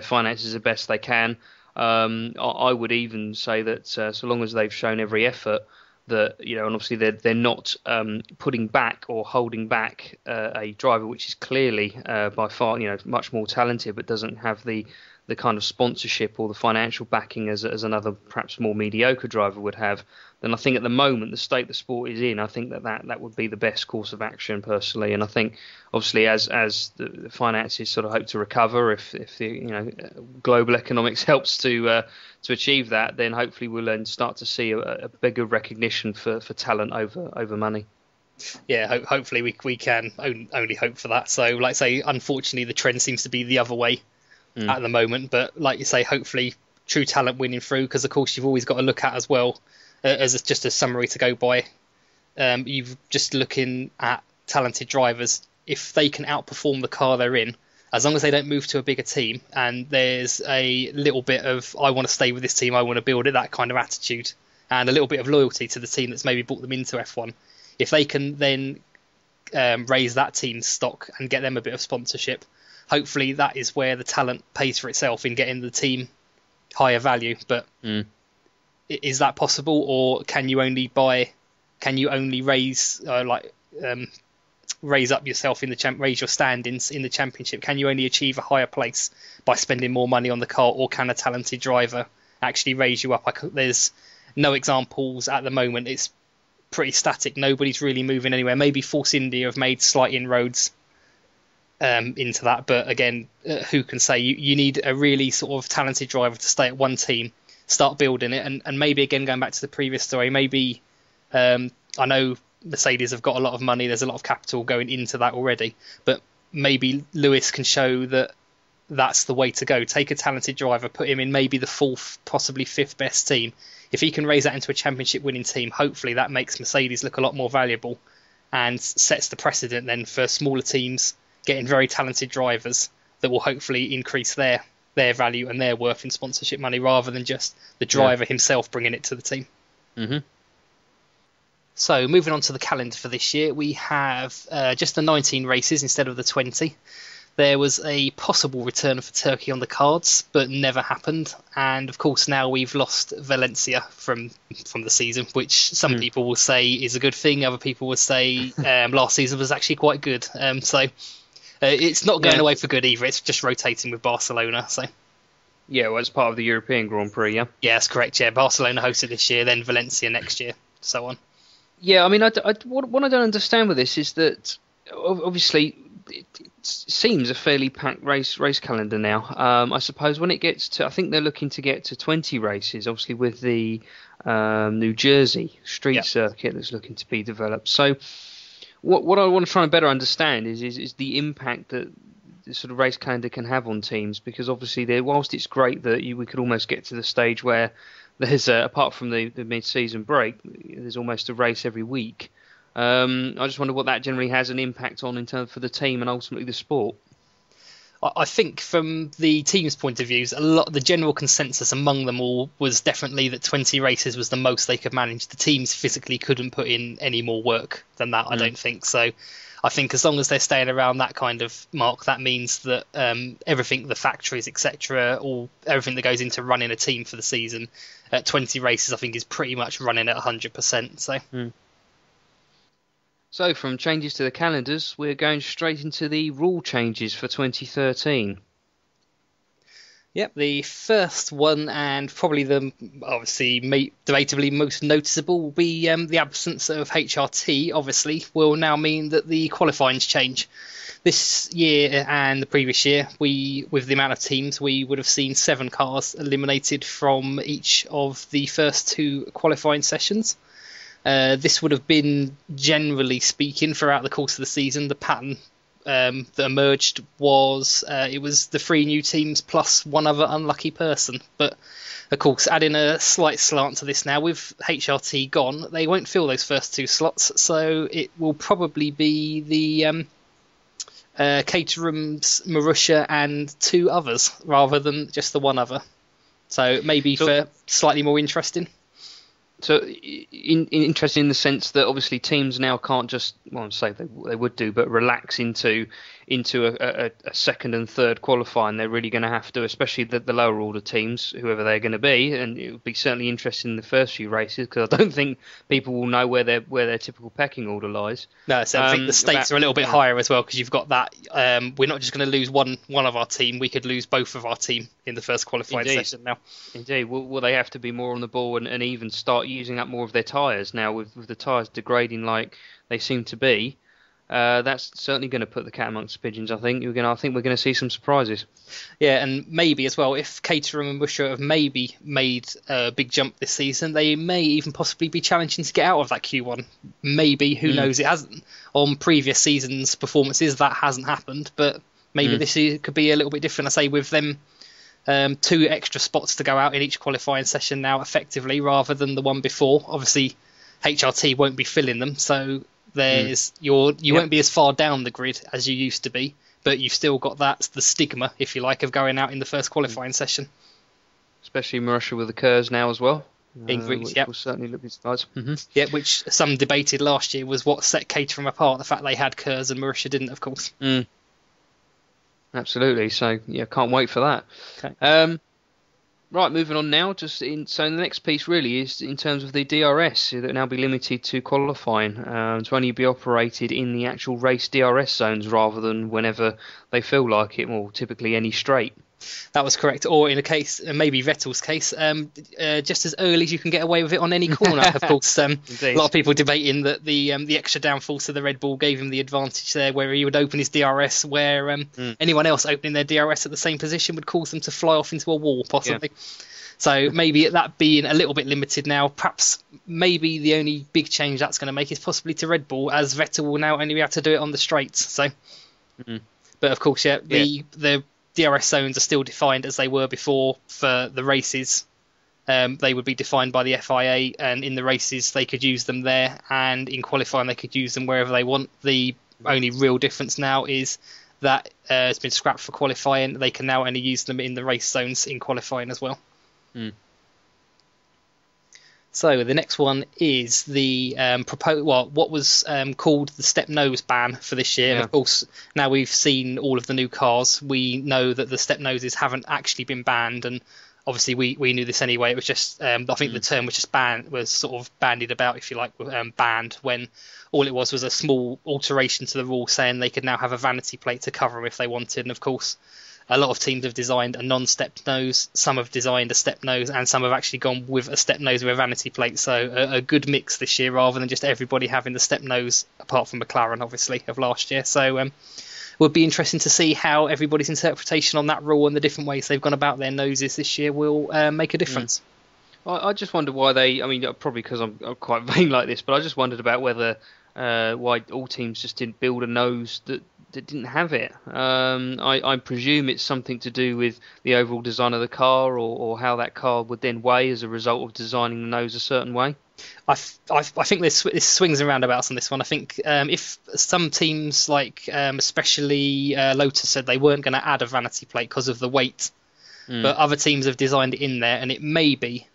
finances the best they can. I would even say that so long as they've shown every effort that, and obviously they're not putting back or holding back a driver which is clearly by far much more talented but doesn't have the kind of sponsorship or the financial backing as another perhaps more mediocre driver would have, then I think at the moment the state the sport is in, I think that would be the best course of action personally. And I think obviously as the finances sort of hope to recover, if the global economics helps to achieve that, then hopefully we'll then start to see a bigger recognition for talent over money. Yeah, hopefully we can only hope for that. So like I say, unfortunately the trend seems to be the other way at the moment, but like you say, hopefully true talent winning through, because of course you've always got to look at as well as just a summary to go by. You've just looking at talented drivers, if they can outperform the car they're in, as long as they don't move to a bigger team and there's a little bit of I want to stay with this team, I want to build it, that kind of attitude, and a little bit of loyalty to the team that's maybe brought them into F1, if they can then raise that team's stock and get them a bit of sponsorship, hopefully that is where the talent pays for itself in getting the team higher value. But is that possible, or can you only raise raise up yourself in the raise your standings in the championship? Can you only achieve a higher place by spending more money on the car, or can a talented driver actually raise you up? There's no examples at the moment. It's pretty static. Nobody's really moving anywhere. Maybe Force India have made slight inroads into that, but again, who can say? You need a really sort of talented driver to stay at one team, start building it, and maybe again going back to the previous story, maybe I know Mercedes have got a lot of money, there's a lot of capital going into that already, but maybe Lewis can show that that's the way to go. Take a talented driver, put him in maybe the fourth, possibly fifth best team. If he can raise that into a championship winning team, hopefully that makes Mercedes look a lot more valuable and sets the precedent then for smaller teams getting very talented drivers that will hopefully increase their value and their worth in sponsorship money, rather than just the driver himself bringing it to the team. So moving on to the calendar for this year, we have just the 19 races instead of the 20. There was a possible return for Turkey on the cards, but never happened. And of course now we've lost Valencia from the season, which some people will say is a good thing. Other people will say last season was actually quite good. So it's not going away for good either. It's just rotating with Barcelona. So yeah, well, it's part of the European Grand Prix, yeah? Yeah, that's correct, yeah. Barcelona hosted this year, then Valencia next year, so on. Yeah, I mean, what I don't understand with this is that obviously it seems a fairly packed race calendar now. I suppose when it gets to, I think they're looking to get to 20 races, obviously with the New Jersey street circuit that's looking to be developed. So what I want to try and better understand is the impact that the sort of race calendar can have on teams, because obviously whilst it's great that we could almost get to the stage where there's apart from the mid-season break, there's almost a race every week. I just wonder what that generally has an impact on in terms for the team and ultimately the sport. I think from the team's point of view, the general consensus among them all was definitely that 20 races was the most they could manage. The teams physically couldn't put in any more work than that, I don't think. So I think as long as they're staying around that kind of mark, that means that everything, the factories, etc., everything that goes into running a team for the season at 20 races, I think is pretty much running at 100%. So. So, from changes to the calendars, we're going straight into the rule changes for 2013. Yep, the first one and probably the obviously debatably most noticeable will be the absence of HRT. Obviously, will now mean that the qualifying's change. This year and the previous year, with the amount of teams, we would have seen 7 cars eliminated from each of the first 2 qualifying sessions. This would have been, generally speaking, throughout the course of the season, the pattern that emerged was it was the 3 new teams plus one other unlucky person. But of course, adding a slight slant to this now, with HRT gone, they won't fill those first 2 slots, so it will probably be the Caterham's, Marussia and 2 others rather than just the one other. So maybe for slightly more interesting. So interesting in the sense that obviously teams now can't just, well, say they would do, but relax into a second and third qualifying. They're really going to have to, especially the lower order teams, whoever they're going to be, and it would be certainly interesting in the first few races because I don't think people will know where their typical pecking order lies. No, so I think the stakes are a little bit higher as well because you've got that. We're not just going to lose one of our team; we could lose both of our team in the first qualifying session now. Indeed, will they have to be more on the ball and even start using up more of their tyres now with the tyres degrading like they seem to be? That's certainly going to put the cat amongst the pigeons. I think we're going to see some surprises. Yeah, and maybe as well, if Caterham and Busher have maybe made a big jump this season, they may even possibly be challenging to get out of that Q1. Maybe, who knows? It hasn't on previous seasons' performances that hasn't happened, but maybe this year could be a little bit different. I say with them 2 extra spots to go out in each qualifying session now, effectively, rather than the one before. Obviously, HRT won't be filling them, so you won't be as far down the grid as you used to be, but you've still got the stigma, if you like, of going out in the first qualifying session. Especially Marussia with the KERS now as well. Which will certainly look at sides. Yeah, which some debated last year was what set Caterham apart, the fact they had KERS and Marussia didn't, of course. Absolutely. So yeah, can't wait for that. Okay. Right, moving on now. So the next piece really is in terms of the DRS that will now be limited to qualifying to only be operated in the actual race DRS zones rather than whenever they feel like it, or typically any straight. That was correct. Or in a case, maybe Vettel's case, just as early as you can get away with it on any corner. Of course, a lot of people debating that the extra downforce of the Red Bull gave him the advantage there, where he would open his DRS, where anyone else opening their DRS at the same position would cause them to fly off into a wall, possibly. Yeah. So maybe that being a little bit limited now, perhaps maybe the only big change that's going to make is possibly to Red Bull, as Vettel will now only be able to do it on the straights. So, but of course, the DRS zones are still defined as they were before for the races. They would be defined by the FIA, and in the races they could use them there, and in qualifying they could use them wherever they want. The only real difference now is that it's been scrapped for qualifying. They can now only use them in the race zones in qualifying as well. So the next one is the what was called the step nose ban for this year. Yeah. And of course, now we've seen all of the new cars, we know that the step noses haven't actually been banned, and obviously we knew this anyway. It was just I think the term was just was sort of bandied about, if you like, banned, when all it was a small alteration to the rule saying they could now have a vanity plate to cover them if they wanted. And of course, a lot of teams have designed a non-step nose, some have designed a step nose, and some have actually gone with a step nose with a vanity plate. So a good mix this year, rather than just everybody having the step nose, apart from McLaren, obviously, of last year. So it would be interesting to see how everybody's interpretation on that rule and the different ways they've gone about their noses this year will make a difference. I just wonder why probably because I'm quite vain like this, but I just wondered about whether why all teams just didn't build a nose that didn't have it. I presume it's something to do with the overall design of the car, or how that car would then weigh as a result of designing the nose a certain way. I think this swings and roundabouts on this one. I think if some teams, like especially Lotus, said they weren't going to add a vanity plate because of the weight, but other teams have designed it in there, and it may be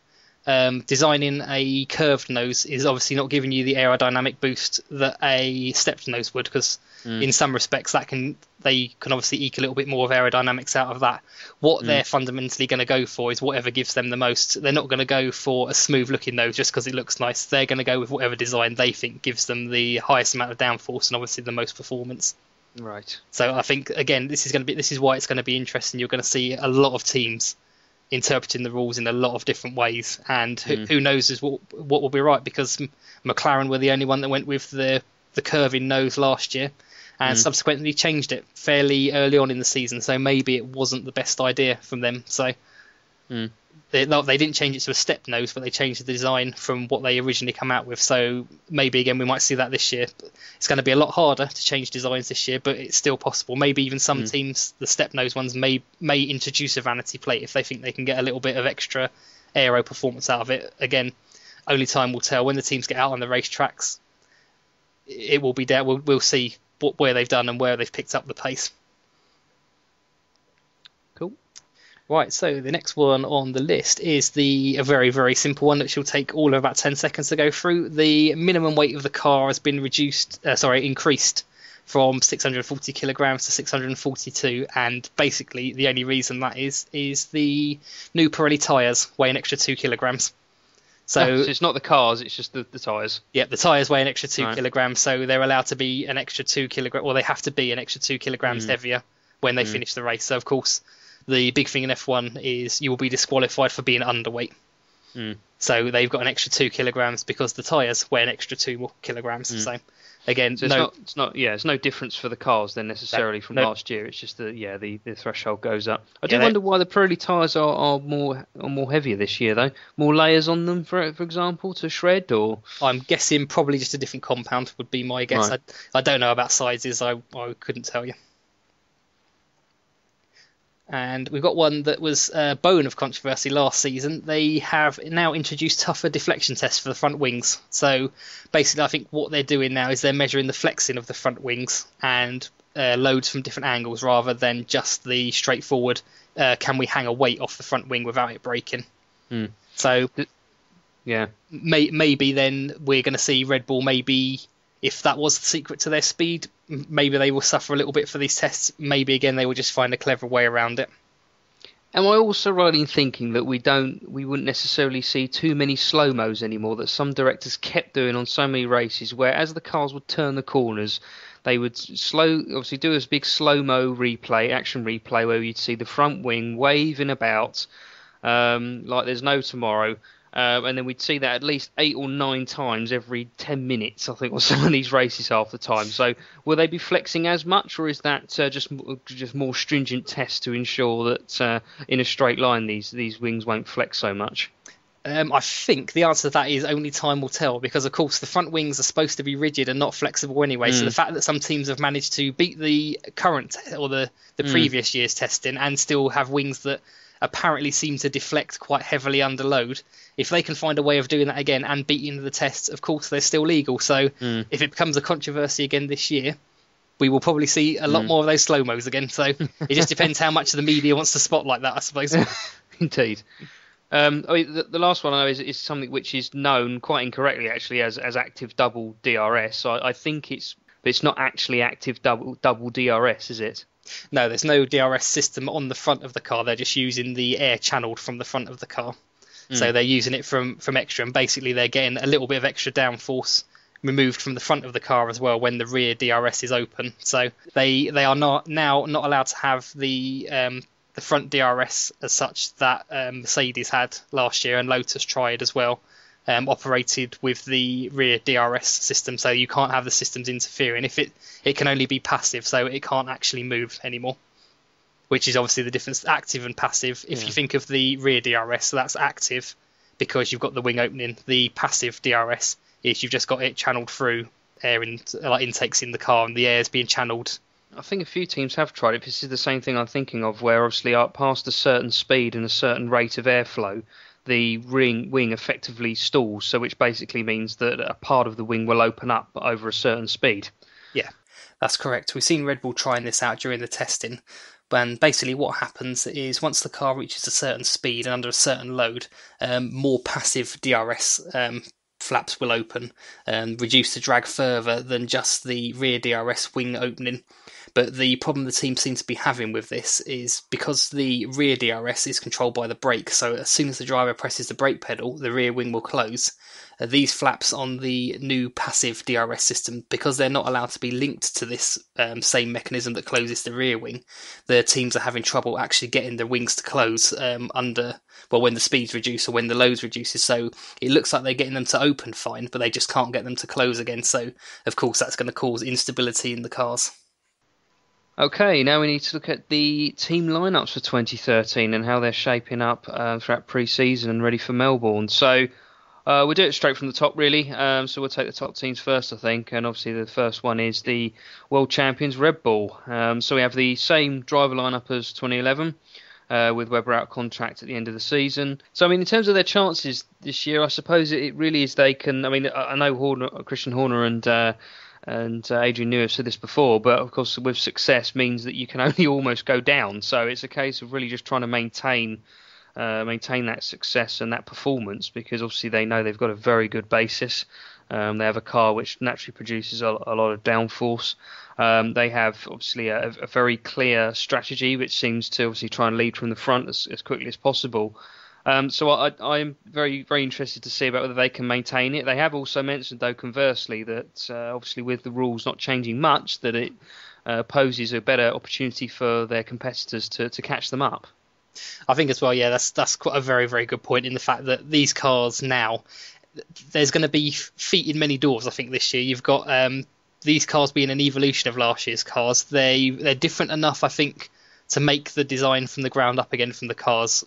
designing a curved nose is obviously not giving you the aerodynamic boost that a stepped nose would, because in some respects they can obviously eke a little bit more of aerodynamics out of that. What they're fundamentally going to go for is whatever gives them the most. They're not going to go for a smooth looking nose just because it looks nice. They're going to go with whatever design they think gives them the highest amount of downforce and obviously the most performance. Right. So I think again, this is why it's going to be interesting. You're going to see a lot of teams interpreting the rules in a lot of different ways, and who knows what will be right, because McLaren were the only one that went with the curving nose last year, and subsequently changed it fairly early on in the season. So maybe it wasn't the best idea from them. So they didn't change it to a step nose, but they changed the design from what they originally come out with. So maybe again we might see that this year. It's going to be a lot harder to change designs this year, but it's still possible. Maybe even some teams, the step nose ones, may introduce a vanity plate if they think they can get a little bit of extra aero performance out of it. Again, only time will tell. When the teams get out on the racetracks, it will be there. We'll see where they've done and where they've picked up the pace. Cool. Right, so the next one on the list is a very, very simple one, which will take all of about 10 seconds to go through. The minimum weight of the car has been increased from 640 kilograms to 642, and basically the only reason that is the new Pirelli tyres weigh an extra 2 kilograms. So it's not the cars, it's just the tyres. Yeah, the tyres weigh an extra 2 kilograms, so they're allowed to be an extra 2 kilograms, or they have to be an extra 2 kilograms heavier when they finish the race. So of course, the big thing in F1 is you will be disqualified for being underweight. So they've got an extra 2 kilograms because the tyres weigh an extra 2 more kilograms. So again, it's no difference for the cars then necessarily from last year. It's just the threshold goes up. I do wonder why the Pirelli tyres are more heavier this year though. More layers on them, for example, to shred, or I'm guessing probably just a different compound would be my guess. Right. I don't know about sizes. I couldn't tell you. And we've got one that was a bone of controversy last season. They have now introduced tougher deflection tests for the front wings. So basically, I think what they're doing now is they're measuring the flexing of the front wings and loads from different angles rather than just the straightforward, can we hang a weight off the front wing without it breaking? So maybe then we're going to see Red Bull, maybe if that was the secret to their speed, maybe they will suffer a little bit for these tests. Maybe again they will just find a clever way around it. Am I also right in thinking that we wouldn't necessarily see too many slow-mos anymore, that some directors kept doing on so many races, where as the cars would turn the corners, they would obviously do a big slow-mo action replay, where you'd see the front wing waving about like there's no tomorrow. And then we'd see that at least 8 or 9 times every 10 minutes, I think, on some of these races half the time. So will they be flexing as much, or is that just more stringent tests to ensure that in a straight line these wings won't flex so much? I think the answer to that is only time will tell, because of course the front wings are supposed to be rigid and not flexible anyway. So the fact that some teams have managed to beat the current or the previous year's testing and still have wings that apparently seem to deflect quite heavily under load, if they can find a way of doing that again and beating the tests, of course they're still legal. So if it becomes a controversy again this year, we will probably see a lot more of those slow-mos again. So it just depends how much the media wants to spotlight that, I suppose. Indeed. The last one I know is something which is known quite incorrectly actually as active double DRS. So I think it's not actually active double DRS, is it? No, there's no DRS system on the front of the car. They're just using the air channeled from the front of the car. So they're using it from extra, and basically they're getting a little bit of extra downforce removed from the front of the car as well when the rear DRS is open. So they are not allowed to have the front DRS as such that Mercedes had last year, and Lotus tried as well, operated with the rear DRS system. So you can't have the systems interfering. If it can only be passive, so it can't actually move anymore, which is obviously the difference, active and passive. If you think of the rear DRS, so that's active because you've got the wing opening. The passive DRS is you've just got it channeled through air intakes in the car, and the air is being channeled. I think a few teams have tried it. This is the same thing I'm thinking of, where obviously past a certain speed and a certain rate of airflow, the wing effectively stalls, so which basically means that a part of the wing will open up over a certain speed. Yeah, that's correct. We've seen Red Bull trying this out during the testing. And basically what happens is once the car reaches a certain speed and under a certain load, more passive DRS flaps will open and reduce the drag further than just the rear DRS wing opening. But the problem the team seems to be having with this is because the rear DRS is controlled by the brake, so as soon as the driver presses the brake pedal, the rear wing will close. These flaps on the new passive DRS system, because they're not allowed to be linked to this same mechanism that closes the rear wing, the teams are having trouble actually getting the wings to close when the speeds reduce or when the loads reduces. So it looks like they're getting them to open fine, but they just can't get them to close again. So of course that's going to cause instability in the cars. Okay, now we need to look at the team lineups for 2013 and how they're shaping up throughout pre-season and ready for Melbourne. So we'll do it straight from the top, really. So we'll take the top teams first, I think. And obviously the first one is the world champions Red Bull. So we have the same driver lineup as 2011, with Webber out contract at the end of the season. So, I mean, in terms of their chances this year, I suppose it really is they can... I mean, I know Christian Horner and Adrian Newey have said this before, but of course with success means that you can only almost go down. So it's a case of really just trying to maintain that success and that performance, because obviously they know they've got a very good basis. They have a car which naturally produces a lot of downforce. They have obviously a very clear strategy which seems to obviously try and lead from the front as quickly as possible. So I'm very, very interested to see about whether they can maintain it. They have also mentioned, though, conversely, that obviously with the rules not changing much, that it poses a better opportunity for their competitors to catch them up. I think as well, yeah, that's quite a very, very good point in the fact that these cars now, there's going to be feet in many doors, I think, this year. You've got these cars being an evolution of last year's cars. They're different enough, I think, to make the design from the ground up again from the cars,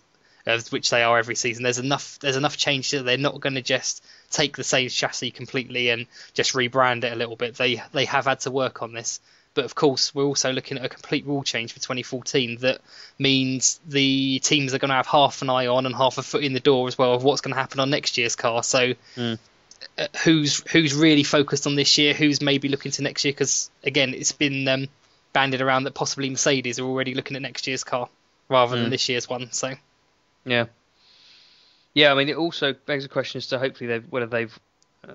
which they are every season. There's enough change that they're not going to just take the same chassis completely and just rebrand it a little bit. They have had to work on this. But of course, we're also looking at a complete rule change for 2014. That means the teams are going to have half an eye on and half a foot in the door as well of what's going to happen on next year's car. So who's really focused on this year? Who's maybe looking to next year? Because again, it's been bandied around that possibly Mercedes are already looking at next year's car rather than this year's one. So yeah. I mean, it also begs the question as to hopefully whether they've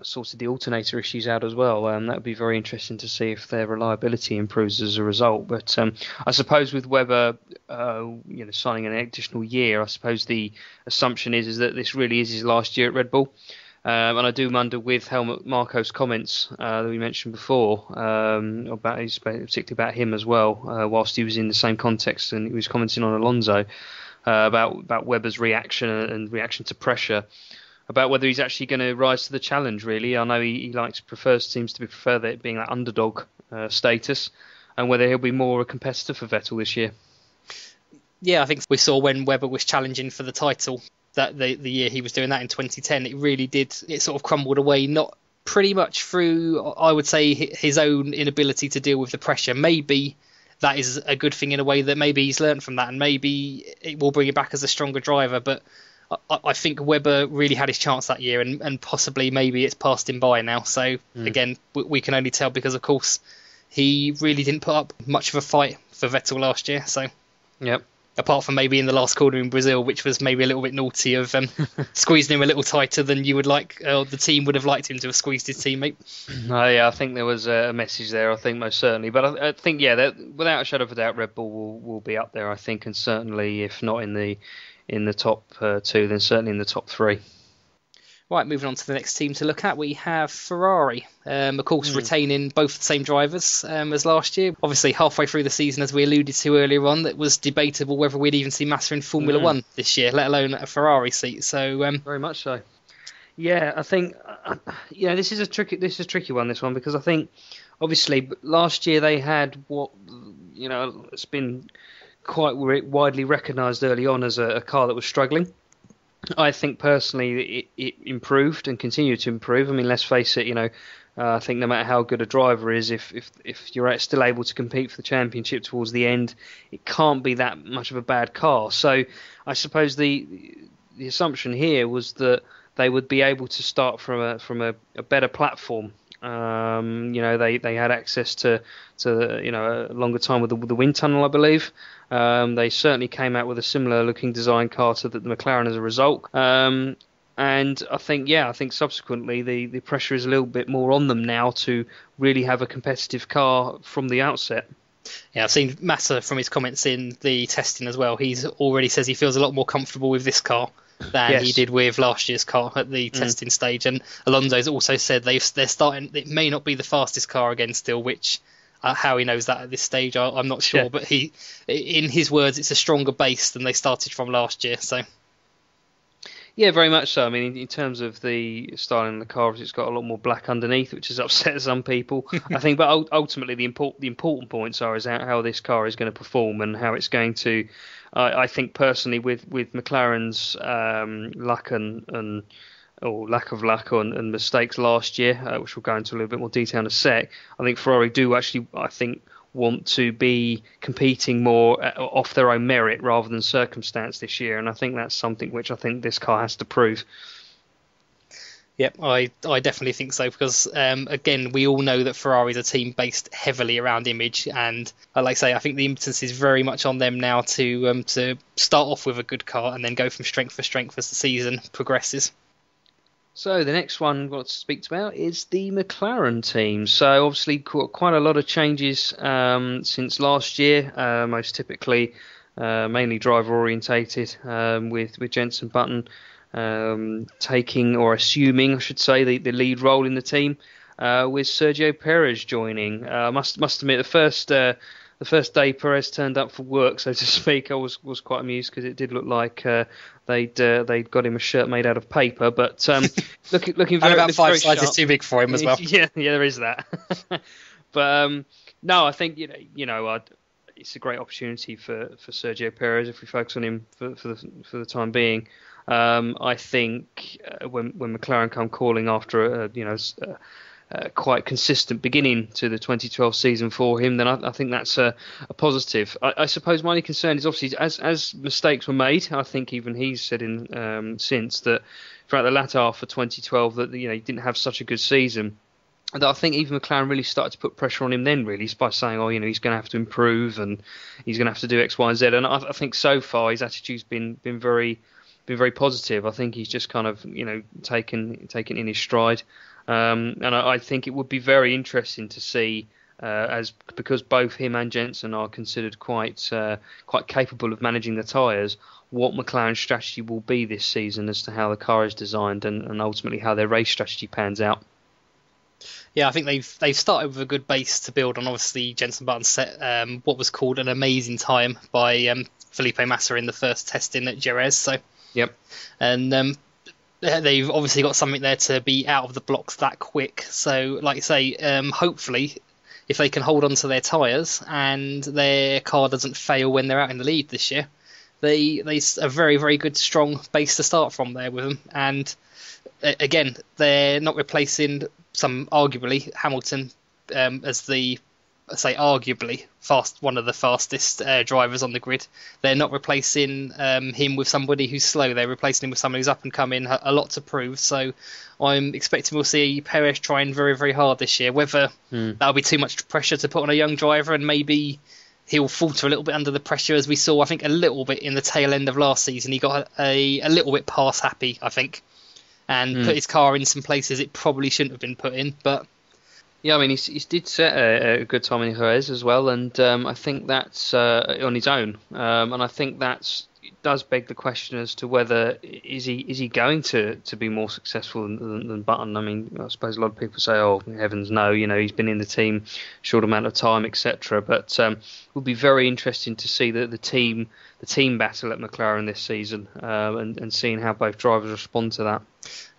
sorted the alternator issues out as well. That would be very interesting to see if their reliability improves as a result. But I suppose with Webber, signing an additional year, I suppose the assumption is that this really is his last year at Red Bull. And I do wonder with Helmut Marko's comments that we mentioned before, particularly about him as well, whilst he was in the same context and he was commenting on Alonso about Webber's reaction and reaction to pressure, about whether he's actually going to rise to the challenge, really. I know he seems to prefer that being that underdog status, and whether he'll be more a competitor for Vettel this year. Yeah, I think we saw when Webber was challenging for the title, that the year he was doing that in 2010, it sort of crumbled away, not pretty much through, I would say, his own inability to deal with the pressure. Maybe that is a good thing in a way that maybe he's learned from that, and maybe it will bring him back as a stronger driver, but I think Webber really had his chance that year, and possibly maybe it's passed him by now. So again, we can only tell because, of course, he really didn't put up much of a fight for Vettel last year. So, yep. Apart from maybe in the last corner in Brazil, which was maybe a little bit naughty of squeezing him a little tighter than you would like, the team would have liked him to have squeezed his teammate. I think there was a message there, I think, most certainly. But I think, that, without a shadow of a doubt, Red Bull will be up there, I think, and certainly, if not in the top two, then certainly in the top three. Right, moving on to the next team to look at, we have Ferrari. Of course, retaining both the same drivers as last year. Obviously, halfway through the season, as we alluded to earlier on, it was debatable whether we'd even see Massa in Formula One this year, let alone a Ferrari seat. So very much so. Yeah, I think this is a tricky one. This one, because I think obviously last year they had what it's been quite widely recognised early on as a car that was struggling. I think personally it improved and continued to improve. I mean, let's face it, I think no matter how good a driver is, if you're still able to compete for the championship towards the end, it can't be that much of a bad car. So I suppose the assumption here was that they would be able to start from a better platform. They had access to a longer time with the wind tunnel, I believe. They certainly came out with a similar looking design car to the McLaren as a result. And I think subsequently the pressure is a little bit more on them now to really have a competitive car from the outset. Yeah, I've seen Massa from his comments in the testing as well. He's already says he feels a lot more comfortable with this car than he Yes. did with last year's car at the testing stage. And Alonso's also said they're starting. It may not be the fastest car again still, which how he knows that at this stage, I'm not sure. Yeah. But in his words, it's a stronger base than they started from last year. So. Yeah, very much so. I mean, in terms of the styling of the car, it's got a lot more black underneath, which has upset some people. I think, but ultimately, the important points are is how this car is going to perform and how it's going to. I think personally, with McLaren's luck or lack of luck and mistakes last year, which we'll go into a little bit more detail in a sec. I think Ferrari do actually, want to be competing more off their own merit rather than circumstance this year, and I think that's something which I think this car has to prove. Yep, I definitely think so because again, we all know that Ferrari is a team based heavily around image, and like I say, I think the impetus is very much on them now to start off with a good car and then go from strength to strength as the season progresses. So the next one we've got to speak about is the McLaren team. So obviously quite a lot of changes since last year, most typically mainly driver orientated, with Jenson Button taking, or assuming I should say, the lead role in the team, with Sergio Perez joining. Must admit, the first day Perez turned up for work, so to speak, I was quite amused because it did look like they'd got him a shirt made out of paper. But looking very, and about 5 sizes sharp. too big for him as well. Yeah, there is that. But no, I think it's a great opportunity for Sergio Perez if we focus on him for the time being. I think when McLaren come calling after quite consistent beginning to the 2012 season for him, then I think that's a positive. I suppose my only concern is obviously as mistakes were made. I think even he's said in since that throughout the latter half of 2012 that he didn't have such a good season. And I think even McLaren really started to put pressure on him then, really, by saying, he's going to have to improve and he's going to have to do X, Y, and Z. And I think so far his attitude's been very positive. I think he's just kind of taken in his stride. And I think it would be very interesting to see, because both him and Jenson are considered quite capable of managing the tyres, what McLaren's strategy will be this season as to how the car is designed and ultimately how their race strategy pans out. Yeah, I think they've started with a good base to build on. Obviously, Jenson Button set what was called an amazing time by Felipe Massa in the first testing at Jerez. So, yep, and they've obviously got something there to be out of the blocks that quick. So, like I say, hopefully, if they can hold on to their tyres and their car doesn't fail when they're out in the lead this year, they a very, very good, strong base to start from there with them. And again, they're not replacing arguably Hamilton as the, arguably one of the fastest drivers on the grid. They're not replacing him with somebody who's slow. They're replacing him with someone who's up and coming, a lot to prove. So I'm expecting we'll see Perez trying very, very hard this year. Whether that'll be too much pressure to put on a young driver, and maybe he'll falter a little bit under the pressure, as we saw, I think, a little bit in the tail end of last season. He got a little bit pass happy, I think, and put his car in some places it probably shouldn't have been put in. But yeah, I mean, he did set a good time in Jerez as well, and I think that's on his own, and I think does beg the question as to whether is he going to be more successful than Button. I mean, I suppose a lot of people say, "Oh, heavens no," he's been in the team short amount of time, etc. But it would be very interesting to see the team battle at McLaren this season, and seeing how both drivers respond to that.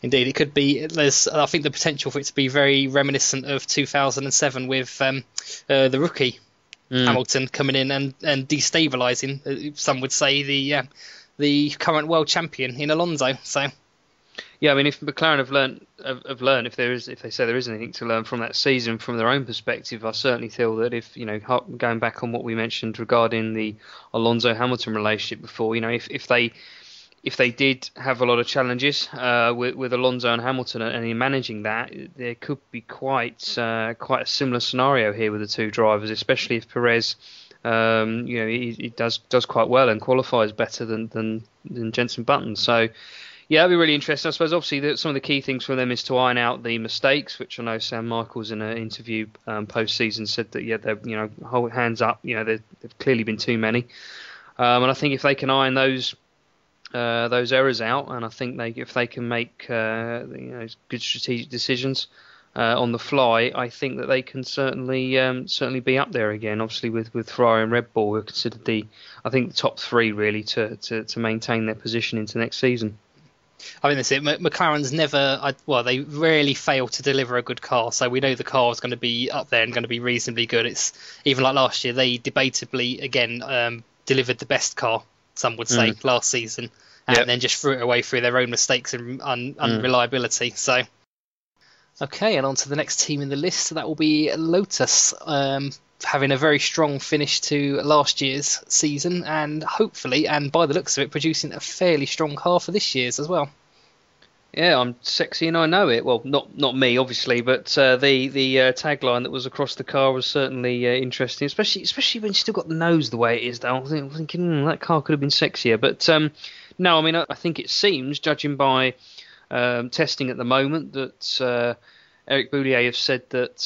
Indeed, it could be. I think the potential for it to be very reminiscent of 2007 with the rookie Hamilton coming in and destabilising, some would say, the current world champion in Alonso. So yeah, I mean, if McLaren have learned, if they say there is anything to learn from that season from their own perspective, I certainly feel that if going back on what we mentioned regarding the Alonso Hamilton relationship before, if they did have a lot of challenges with Alonso and Hamilton, and in managing that, there could be quite a similar scenario here with the two drivers, especially if Perez, he does quite well and qualifies better than Jenson Button. So, Yeah, that'd be really interesting. I suppose obviously some of the key things for them is to iron out the mistakes, which I know Sam Michaels in an interview post-season said that they're hold hands up, they've clearly been too many, and I think if they can iron those errors out, and I think if they can make good strategic decisions on the fly, I think that they can certainly be up there again. Obviously, with Ferrari and Red Bull, who are considered the top three really to maintain their position into next season. I mean, that's it. McLaren's they rarely fail to deliver a good car, so we know the car is going to be up there and going to be reasonably good. It's even like last year, they debatably again delivered the best car, some would say, last season, and then just threw it away through their own mistakes and unreliability. So, okay, and on to the next team in the list. That will be Lotus, having a very strong finish to last year's season, and hopefully, and by the looks of it, producing a fairly strong car for this year's as well. Yeah, I'm sexy and I know it. Well, not me, obviously, but the tagline that was across the car was certainly interesting, especially when you still got the nose the way it is. Though I'm thinking that car could have been sexier, but no, I mean I think it seems, judging by testing at the moment, that Eric Boulier have said that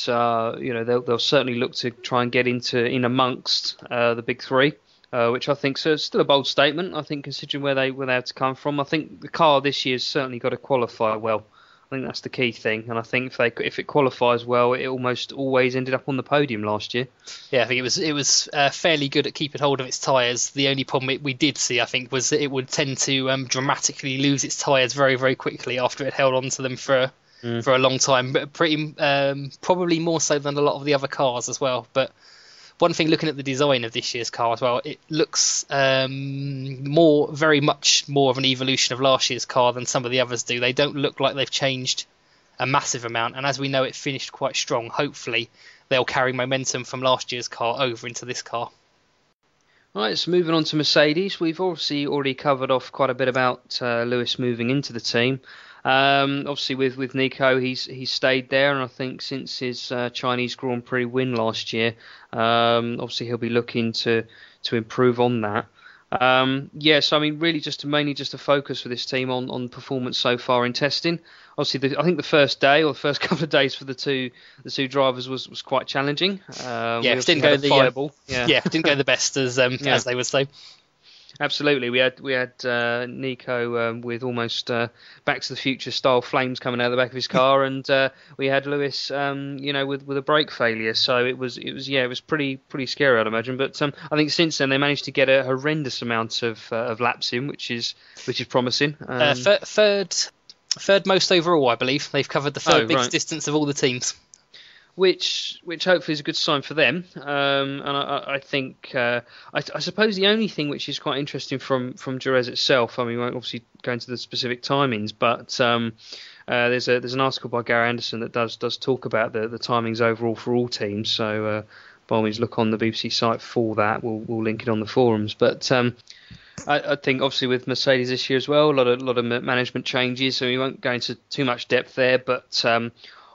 they'll certainly look to try and get in amongst the big three. Which I think is still a bold statement. I think considering where they had to come from, I think the car this year's certainly got to qualify well. I think that's the key thing, and I think if it qualifies well, it almost always ended up on the podium last year. Yeah, I think it was fairly good at keeping hold of its tyres. The only problem we did see, I think, was that it would tend to dramatically lose its tyres very, very quickly after it held on to them for a long time. But probably more so than a lot of the other cars as well. But one thing, looking at the design of this year's car as well, it looks very much more of an evolution of last year's car than some of the others do. They don't look like they've changed a massive amount, and as we know, it finished quite strong. Hopefully, they'll carry momentum from last year's car over into this car. Right, so moving on to Mercedes. We've obviously already covered off quite a bit about Lewis moving into the team. Obviously with Nico, he's stayed there, and I think since his Chinese Grand Prix win last year, obviously he'll be looking to improve on that. So I mean, really mainly just a focus for this team on performance so far in testing. Obviously, I think the first day or the first couple of days for the two drivers was quite challenging. Didn't go the best as they would say. Absolutely, we had Nico with almost Back to the Future style flames coming out of the back of his car, and we had Lewis, with a brake failure. So it was pretty scary, I'd imagine. But I think since then they managed to get a horrendous amount of laps in, which is promising. Third most overall, I believe. They've covered the third biggest distance of all the teams. Which hopefully is a good sign for them, and I think I suppose the only thing which is quite interesting from Jerez itself. I mean, we won't obviously go into the specific timings, but there's an article by Gary Anderson that does talk about the timings overall for all teams. So by all means, look on the BBC site for that. We'll link it on the forums, but. I think obviously with Mercedes this year as well, a lot of management changes, so we won't go into too much depth there, but.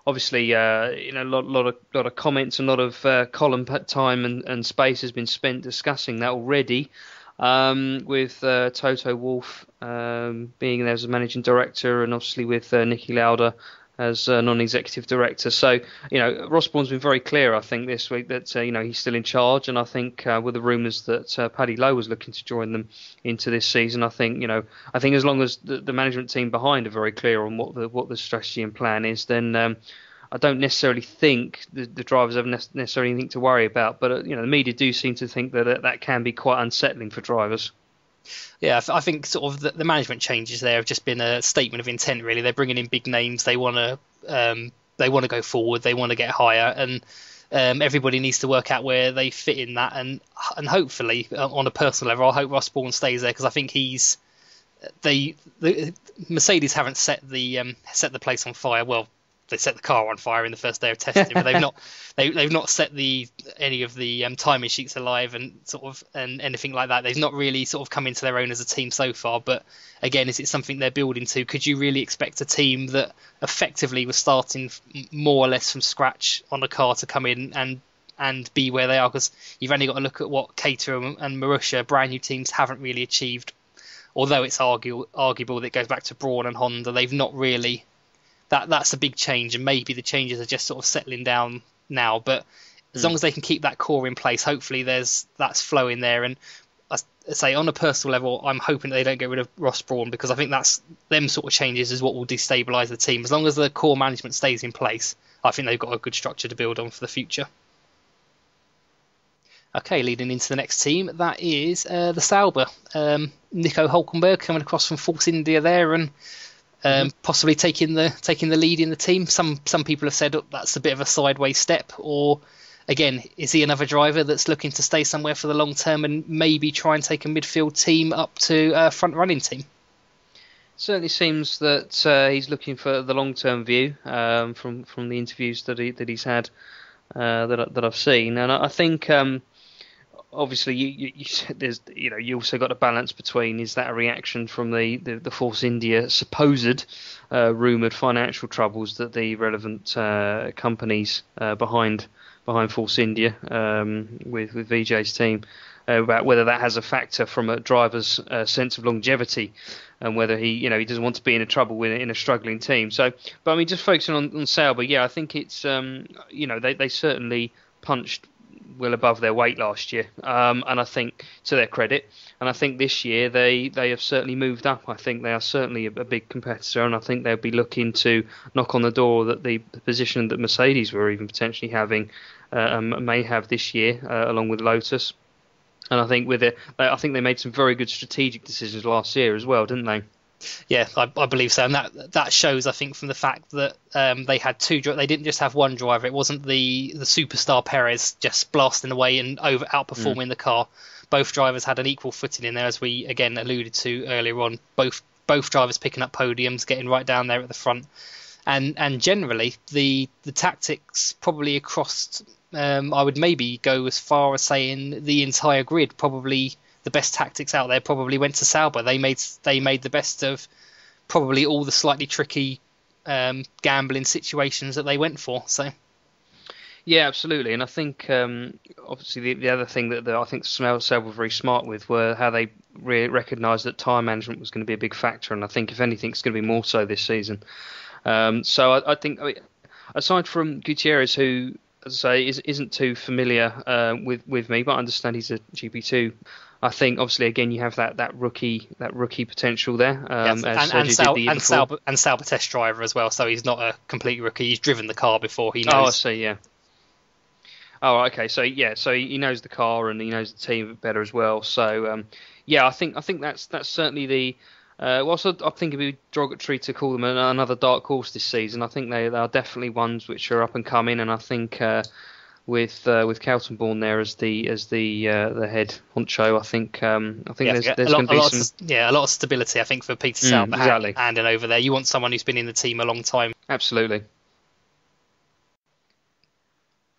Obviously, a lot of comments and a lot of column time and space has been spent discussing that already. With Toto Wolff being there as a managing director, and obviously with Niki Lauda as a non-executive director. So, Ross Brawn's been very clear, I think, this week that he's still in charge, and I think with the rumours that Paddy Lowe was looking to join them into this season, I think as long as the management team behind are very clear on what the strategy and plan is, then I don't necessarily think the drivers have necessarily anything to worry about. But the media do seem to think that can be quite unsettling for drivers. Yeah, I think sort of the management changes there have just been a statement of intent. Really, they're bringing in big names. They want to go forward. They want to get higher, and everybody needs to work out where they fit in that. And hopefully, on a personal level, I hope Ross Brawn stays there, because I think the Mercedes haven't set the place on fire. Well, they set the car on fire in the first day of testing, but they've not set any of the timing sheets alive and anything like that. They've not really sort of come into their own as a team so far. But again, is it something they're building to? Could you really expect a team that effectively was starting more or less from scratch on a car to come in and be where they are? Because you've only got to look at what Caterham and Marussia, brand new teams, haven't really achieved although it's arguable that it goes back to Brawn and Honda, they've not really. That's a big change, and maybe the changes are just sort of settling down now. But as long as they can keep that core in place, hopefully that's flow in there. And I say on a personal level, I'm hoping that they don't get rid of Ross Brawn, because I think that's them sort of changes is what will destabilise the team. As long as the core management stays in place, I think they've got a good structure to build on for the future. Okay, leading into the next team, that is the Sauber. Nico Hülkenberg coming across from Force India there, and possibly taking the lead in the team. Some people have said that's a bit of a sideways step, or again, is he another driver that's looking to stay somewhere for the long term and maybe try and take a midfield team up to a front running team? Certainly seems that he's looking for the long term view from the interviews that he's had that I've seen, and I think. Obviously, you also got a balance between, is that a reaction from the Force India supposed rumoured financial troubles that the relevant companies behind Force India with Vijay's team, about whether that has a factor from a driver's sense of longevity, and whether he doesn't want to be in trouble in a struggling team. So, but I mean, just focusing on Sauber, yeah, I think it's they certainly punched well above their weight last year, and I think to their credit, and I think this year they have certainly moved up. I think they are certainly a big competitor, and I think they'll be looking to knock on the door that the position that Mercedes were even potentially having may have this year, along with Lotus. And I think I think they made some very good strategic decisions last year as well, didn't they? Yeah, I believe so, and that shows, I think, from the fact that they had two. They didn't just have one driver. It wasn't the superstar Perez just blasting away and outperforming the car. Both drivers had an equal footing in there, as we again alluded to earlier on. Both drivers picking up podiums, getting right down there at the front, and generally the tactics probably across. I would maybe go as far as saying the entire grid probably. The best tactics out there probably went to Sauber. They made the best of probably all the slightly tricky gambling situations that they went for. So, yeah, absolutely. And I think obviously the other thing that I think Sauber were very smart with were how they recognised that tyre management was going to be a big factor. And I think if anything, it's going to be more so this season. So I think aside from Gutierrez, who, as I say, isn't too familiar with me, but I understand he's a GP2. I think obviously again you have that rookie potential there. And Sauber test driver as well, so he's not a complete rookie. He's driven the car before. He knows. Oh, I see. Yeah. Oh, okay. So yeah, so he knows the car and he knows the team better as well. So yeah, I think that's certainly the. Also, I think it'd be derogatory to call them another dark horse this season. I think they are definitely ones which are up and coming, and I think. With Kaltenborn there as the head honcho, I think there's going to be some a lot of stability. I think for Peter Sauber handing over there, you want someone who's been in the team a long time. Absolutely.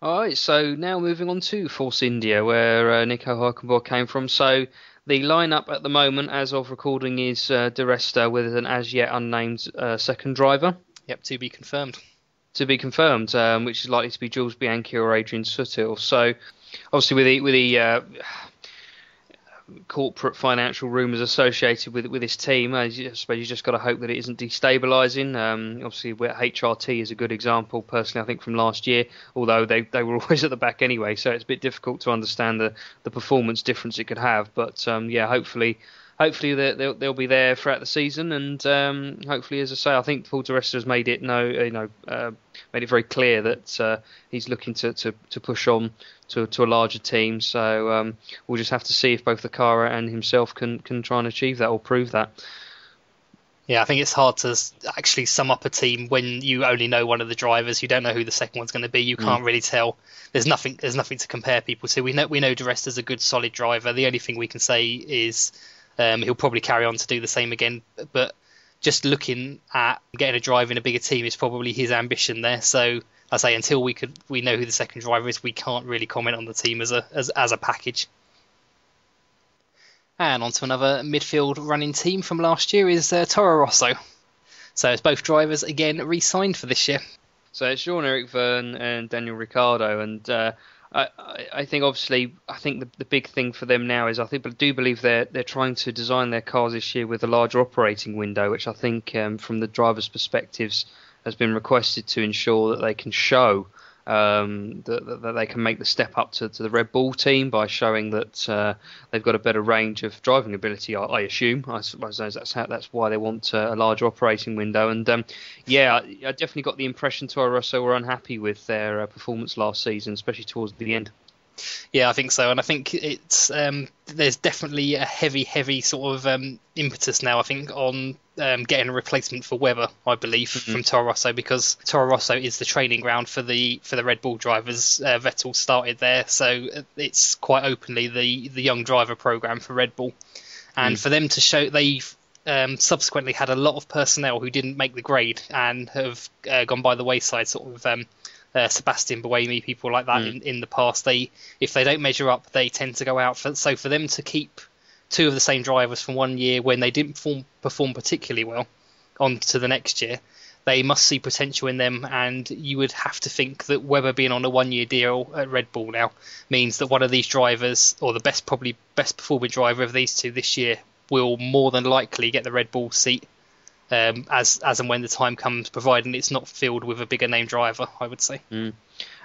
All right, so now moving on to Force India, where Nico Hülkenberg came from. So the lineup at the moment, as of recording, is Di Resta with an as yet unnamed second driver. Yep, to be confirmed. To be confirmed, which is likely to be Jules Bianchi or Adrian Sutil. So, obviously, with the corporate financial rumours associated with this team, I suppose you just got to hope that it isn't destabilising. Obviously, HRT is a good example, personally, I think, from last year, although they were always at the back anyway, so it's a bit difficult to understand the performance difference it could have. But, yeah, hopefully they'll be there throughout the season, and hopefully, as I say, I think Paul Di Resta has made it made it very clear that he's looking to push on to a larger team. So we'll just have to see if both the car and himself can try and achieve that or prove that. Yeah, I think it's hard to actually sum up a team when you only know one of the drivers. You don't know who the second one's going to be. You can't really tell. There's nothing to compare people to. We know Di Resta's a good, solid driver. The only thing we can say is. He'll probably carry on to do the same again, but just looking at getting a drive in a bigger team is probably his ambition there. So I say until we know who the second driver is, we can't really comment on the team as a package. And on to another midfield running team from last year is Toro Rosso. So it's both drivers again re-signed for this year. So it's Jean-Eric Vergne and Daniel Ricciardo, and I think obviously, the big thing for them now is I do believe they're trying to design their cars this year with a larger operating window, which I think from the drivers' perspectives has been requested to ensure that they can show that they can make the step up to the Red Bull team by showing that they've got a better range of driving ability. I assume. I suppose that's why they want a larger operating window. And I definitely got the impression Toro Rosso were unhappy with their performance last season, especially towards the end. Yeah, I think so, and I think it's there's definitely a heavy sort of impetus now, I think, on getting a replacement for Webber, I believe, from Toro Rosso, because Toro Rosso is the training ground for the Red Bull drivers. Vettel started there, so it's quite openly the young driver program for Red Bull, and for them to show they've subsequently had a lot of personnel who didn't make the grade and have gone by the wayside, sort of. Sebastian Buemi, people like that in the past. If they don't measure up, they tend to go out. So for them to keep two of the same drivers from one year when they didn't perform particularly well on to the next year, they must see potential in them. And you would have to think that Webber being on a 1 year deal at Red Bull now means that one of these drivers, or the best performing driver of these two this year, will more than likely get the Red Bull seat. As and when the time comes, providing it's not filled with a bigger name driver, I would say. And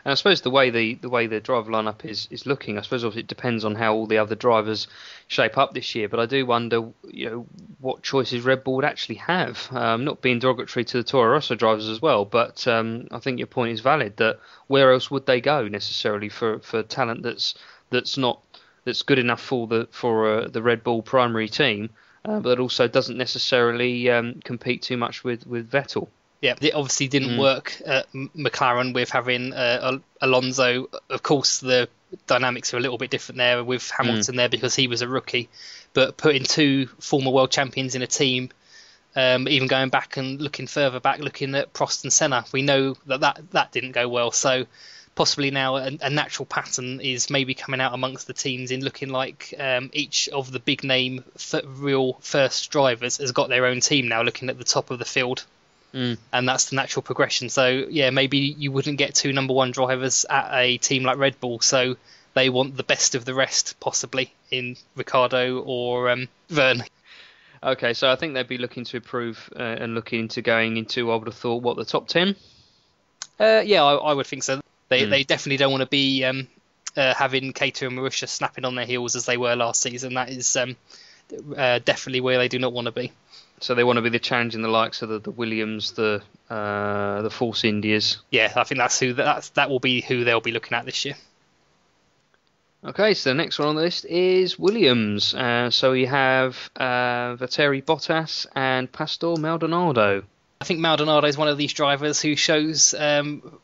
I suppose the way the driver lineup is looking, I suppose obviously it depends on how all the other drivers shape up this year. But I do wonder, what choices Red Bull would actually have. Not being derogatory to the Toro Rosso drivers as well, but I think your point is valid. That where else would they go necessarily for talent that's good enough for the Red Bull primary team. But it also doesn't necessarily compete too much with Vettel. Yeah, it obviously didn't work at McLaren with having Alonso. Of course, the dynamics are a little bit different there with Hamilton there because he was a rookie. But putting two former world champions in a team, even going back and looking further back, looking at Prost and Senna, we know that didn't go well. So possibly now a natural pattern is maybe coming out amongst the teams in looking like each of the big name real first drivers has got their own team now, looking at the top of the field. And that's the natural progression. So yeah, maybe you wouldn't get two number one drivers at a team like Red Bull, so they want the best of the rest, possibly in Ricciardo or Verne. Okay, so I think they'd be looking to improve and looking into going into, I would have thought, the top 10? Yeah, I would think so. They definitely don't want to be having Cater and Marussia snapping on their heels as they were last season. That is definitely where they do not want to be. So they want to be the challenge in the likes of the Williams, the Force Indias. Yeah, I think that will be who they'll be looking at this year. Okay, so the next one on the list is Williams. So we have Valtteri Bottas and Pastor Maldonado. I think Maldonado is one of these drivers who shows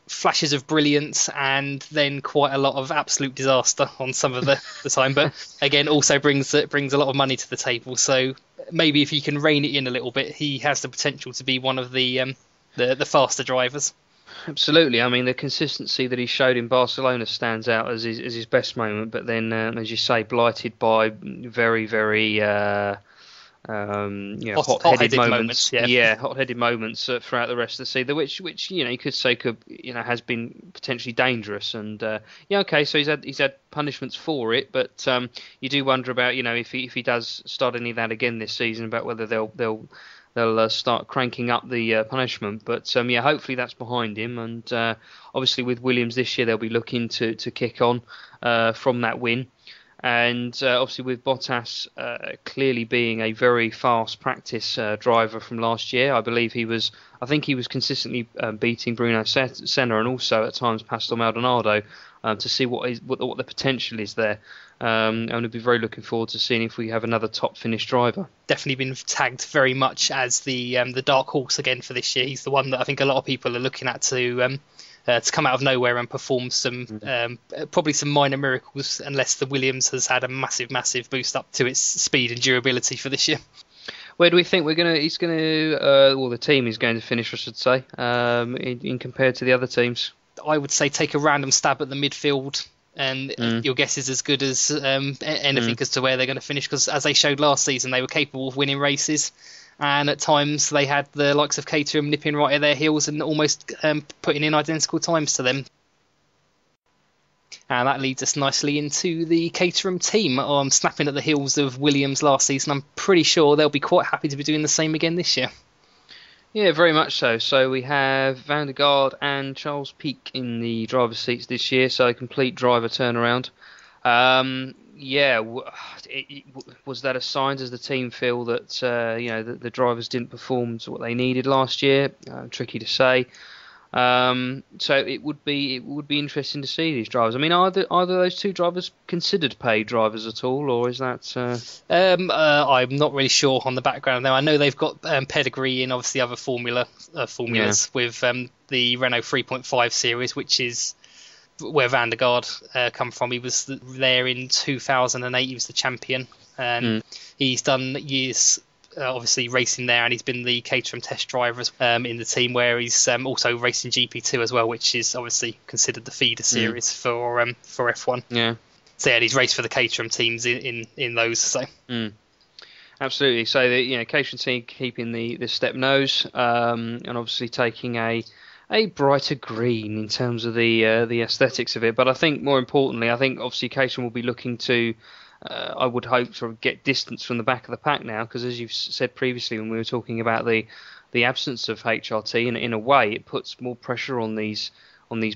flashes of brilliance and then quite a lot of absolute disaster on some of the time. But again, also brings a lot of money to the table. So maybe if he can rein it in a little bit, he has the potential to be one of the faster drivers. Absolutely. I mean, the consistency that he showed in Barcelona stands out as his best moment. But then, as you say, blighted by very, very hot-headed moments. Hot-headed moments throughout the rest of the season, which you could say has been potentially dangerous. And so he's had punishments for it, but you do wonder about if he does start any of that again this season, about whether they'll start cranking up the punishment. But hopefully that's behind him. And obviously with Williams this year, they'll be looking to kick on from that win. And obviously with Bottas clearly being a very fast practice driver from last year, I think he was consistently beating Bruno Senna and also at times Pastor Maldonado to see what the potential is there. And I'd be very looking forward to seeing if we have another top finish driver. Definitely been tagged very much as the dark horse again for this year. He's the one that I think a lot of people are looking at to come out of nowhere and perform some probably some minor miracles, unless the Williams has had a massive boost up to its speed and durability for this year. Where do we think the team is going to finish, I should say, in compared to the other teams? I would say take a random stab at the midfield, and your guess is as good as anything as to where they're going to finish, because as they showed last season, they were capable of winning races. And at times they had the likes of Caterham nipping right at their heels and almost putting in identical times to them. And that leads us nicely into the Caterham team. Snapping at the heels of Williams last season, I'm pretty sure they'll be quite happy to be doing the same again this year. Yeah, very much so. So we have Van der Garde and Charles Peake in the driver's seats this year, so a complete driver turnaround. Was that a sign? Does the team feel that the drivers didn't perform to what they needed last year? Tricky to say. So it would be interesting to see these drivers. I mean, are those two drivers considered paid drivers at all, or is that? I'm not really sure on the background now. I know they've got pedigree in obviously other formulas with the Renault 3.5 series, which is where Van der Garde come from. He was there in 2008. He was the champion, and he's done years. Obviously racing there, and he's been the Caterham test driver in the team, where he's also racing GP2 as well, which is obviously considered the feeder series for F1. Yeah. So yeah, he's raced for the Caterham teams in those. So. Absolutely. So the Caterham team keeping the step nose, and obviously taking a brighter green in terms of the aesthetics of it. But I think more importantly, obviously Caterham will be looking to. I would hope to get distance from the back of the pack now, because as you've said previously when we were talking about the absence of HRT, in a way it puts more pressure on these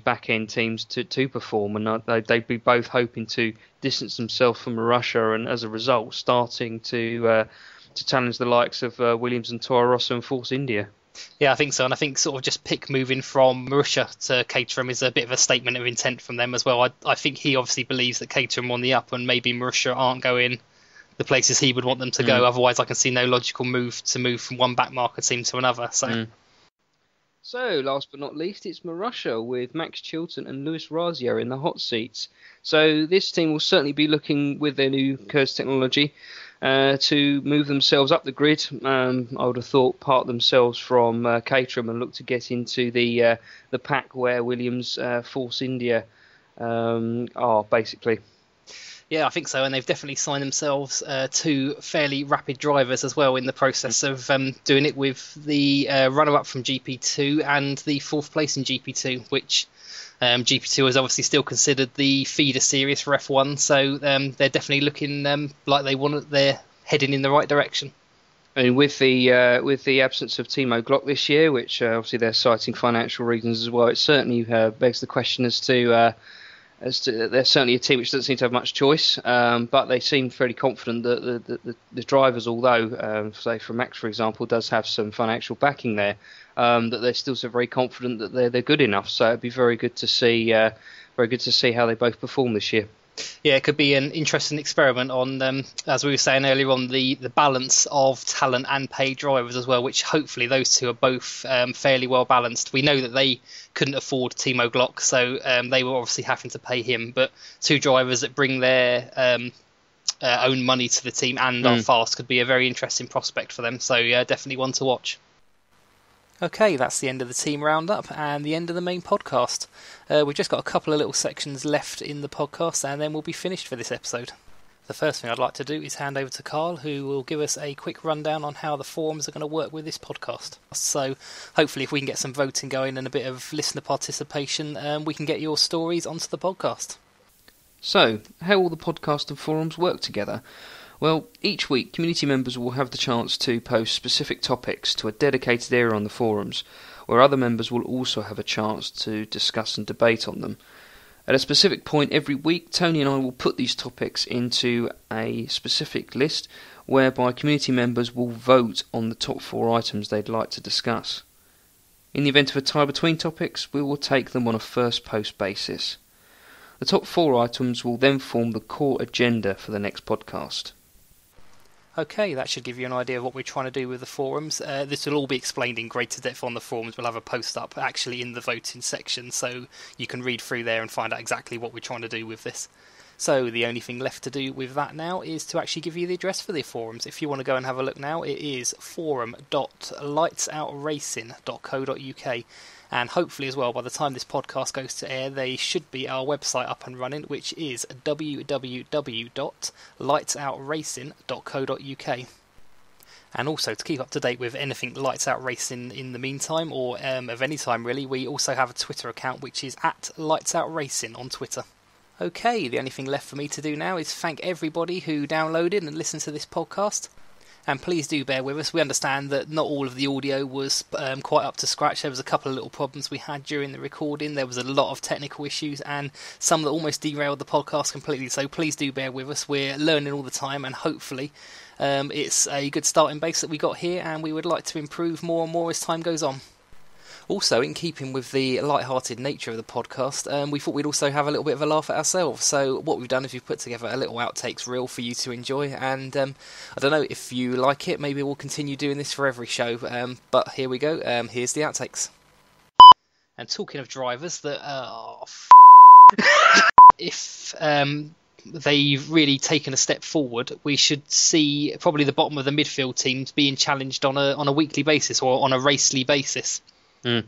back end teams to perform, and they'd be both hoping to distance themselves from Russia, and as a result starting to challenge the likes of Williams and Toro Rosso and Force India. Yeah, I think so, and I think sort of just Pick moving from Marussia to Caterham is a bit of a statement of intent from them as well. I think he obviously believes that Caterham are on the up, and maybe Marussia aren't going the places he would want them to go. Otherwise, I can see no logical move from one backmarker team to another. So, last but not least, it's Marussia with Max Chilton and Luis Razio in the hot seats. So this team will certainly be looking, with their new KERS technology, to move themselves up the grid. I would have thought part themselves from Caterham and look to get into the pack where Williams, Force India are basically. Yeah, I think so, and they've definitely signed themselves two fairly rapid drivers as well in the process of doing it, with the runner-up from GP2 and the fourth place in GP2, which GP2 is obviously still considered the feeder series for F1, so they're definitely looking like they're heading in the right direction. And with the absence of Timo Glock this year, which obviously they're citing financial reasons as well, it certainly begs the question as to they're certainly a team which doesn't seem to have much choice, but they seem fairly confident that the drivers, although say for Max for example does have some financial backing there, that they're still so very confident that they're good enough. So it'd be very good to see how they both perform this year. Yeah, it could be an interesting experiment on, as we were saying earlier on, the balance of talent and paid drivers as well, which hopefully those two are both fairly well balanced. We know that they couldn't afford Timo Glock, so they were obviously having to pay him, but two drivers that bring their own money to the team and are fast could be a very interesting prospect for them. So yeah, definitely one to watch. Okay, that's the end of the team roundup and the end of the main podcast. We've just got a couple of little sections left in the podcast, and then we'll be finished for this episode. The first thing I'd like to do is hand over to Carl, who will give us a quick rundown on how the forums are going to work with this podcast. So hopefully if we can get some voting going and a bit of listener participation, we can get your stories onto the podcast. So, how will the podcast and forums work together? Well, each week community members will have the chance to post specific topics to a dedicated area on the forums, where other members will also have a chance to discuss and debate on them. At a specific point every week, Tony and I will put these topics into a specific list, whereby community members will vote on the top 4 items they'd like to discuss. In the event of a tie between topics, we will take them on a first post basis. The top 4 items will then form the core agenda for the next podcast. Okay, that should give you an idea of what we're trying to do with the forums. This will all be explained in greater depth on the forums. We'll have a post up actually in the voting section, so you can read through there and find out exactly what we're trying to do with this. So the only thing left to do with that now is to actually give you the address for the forums. If you want to go and have a look now, it is forum.lightsoutracing.co.uk. And hopefully as well, by the time this podcast goes to air, they should be our website up and running, which is www.lightsoutracing.co.uk. And also, to keep up to date with anything Lights Out Racing in the meantime, or of any time really, we also have a Twitter account, which is @LightsOutRacing on Twitter. Okay, the only thing left for me to do now is thank everybody who downloaded and listened to this podcast. And please do bear with us. We understand that not all of the audio was quite up to scratch. There was a couple of little problems we had during the recording. There was a lot of technical issues and some that almost derailed the podcast completely. So please do bear with us. We're learning all the time, and hopefully it's a good starting base that we got here, and we would like to improve more and more as time goes on. Also, in keeping with the light-hearted nature of the podcast, we thought we'd also have a little bit of a laugh at ourselves. So what we've done is we've put together a little outtakes reel for you to enjoy, and I don't know, if you like it, maybe we'll continue doing this for every show, but here we go, here's the outtakes. And talking of drivers that if they've really taken a step forward, we should see probably the bottom of the midfield teams being challenged on a weekly basis or on a racely basis. Mm.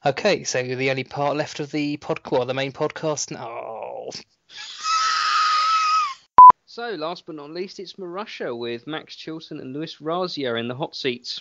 Okay, so the only part left of the podcast, the main podcast. So, last but not least, it's Marussia with Max Chilton and Luis Razia in the hot seats.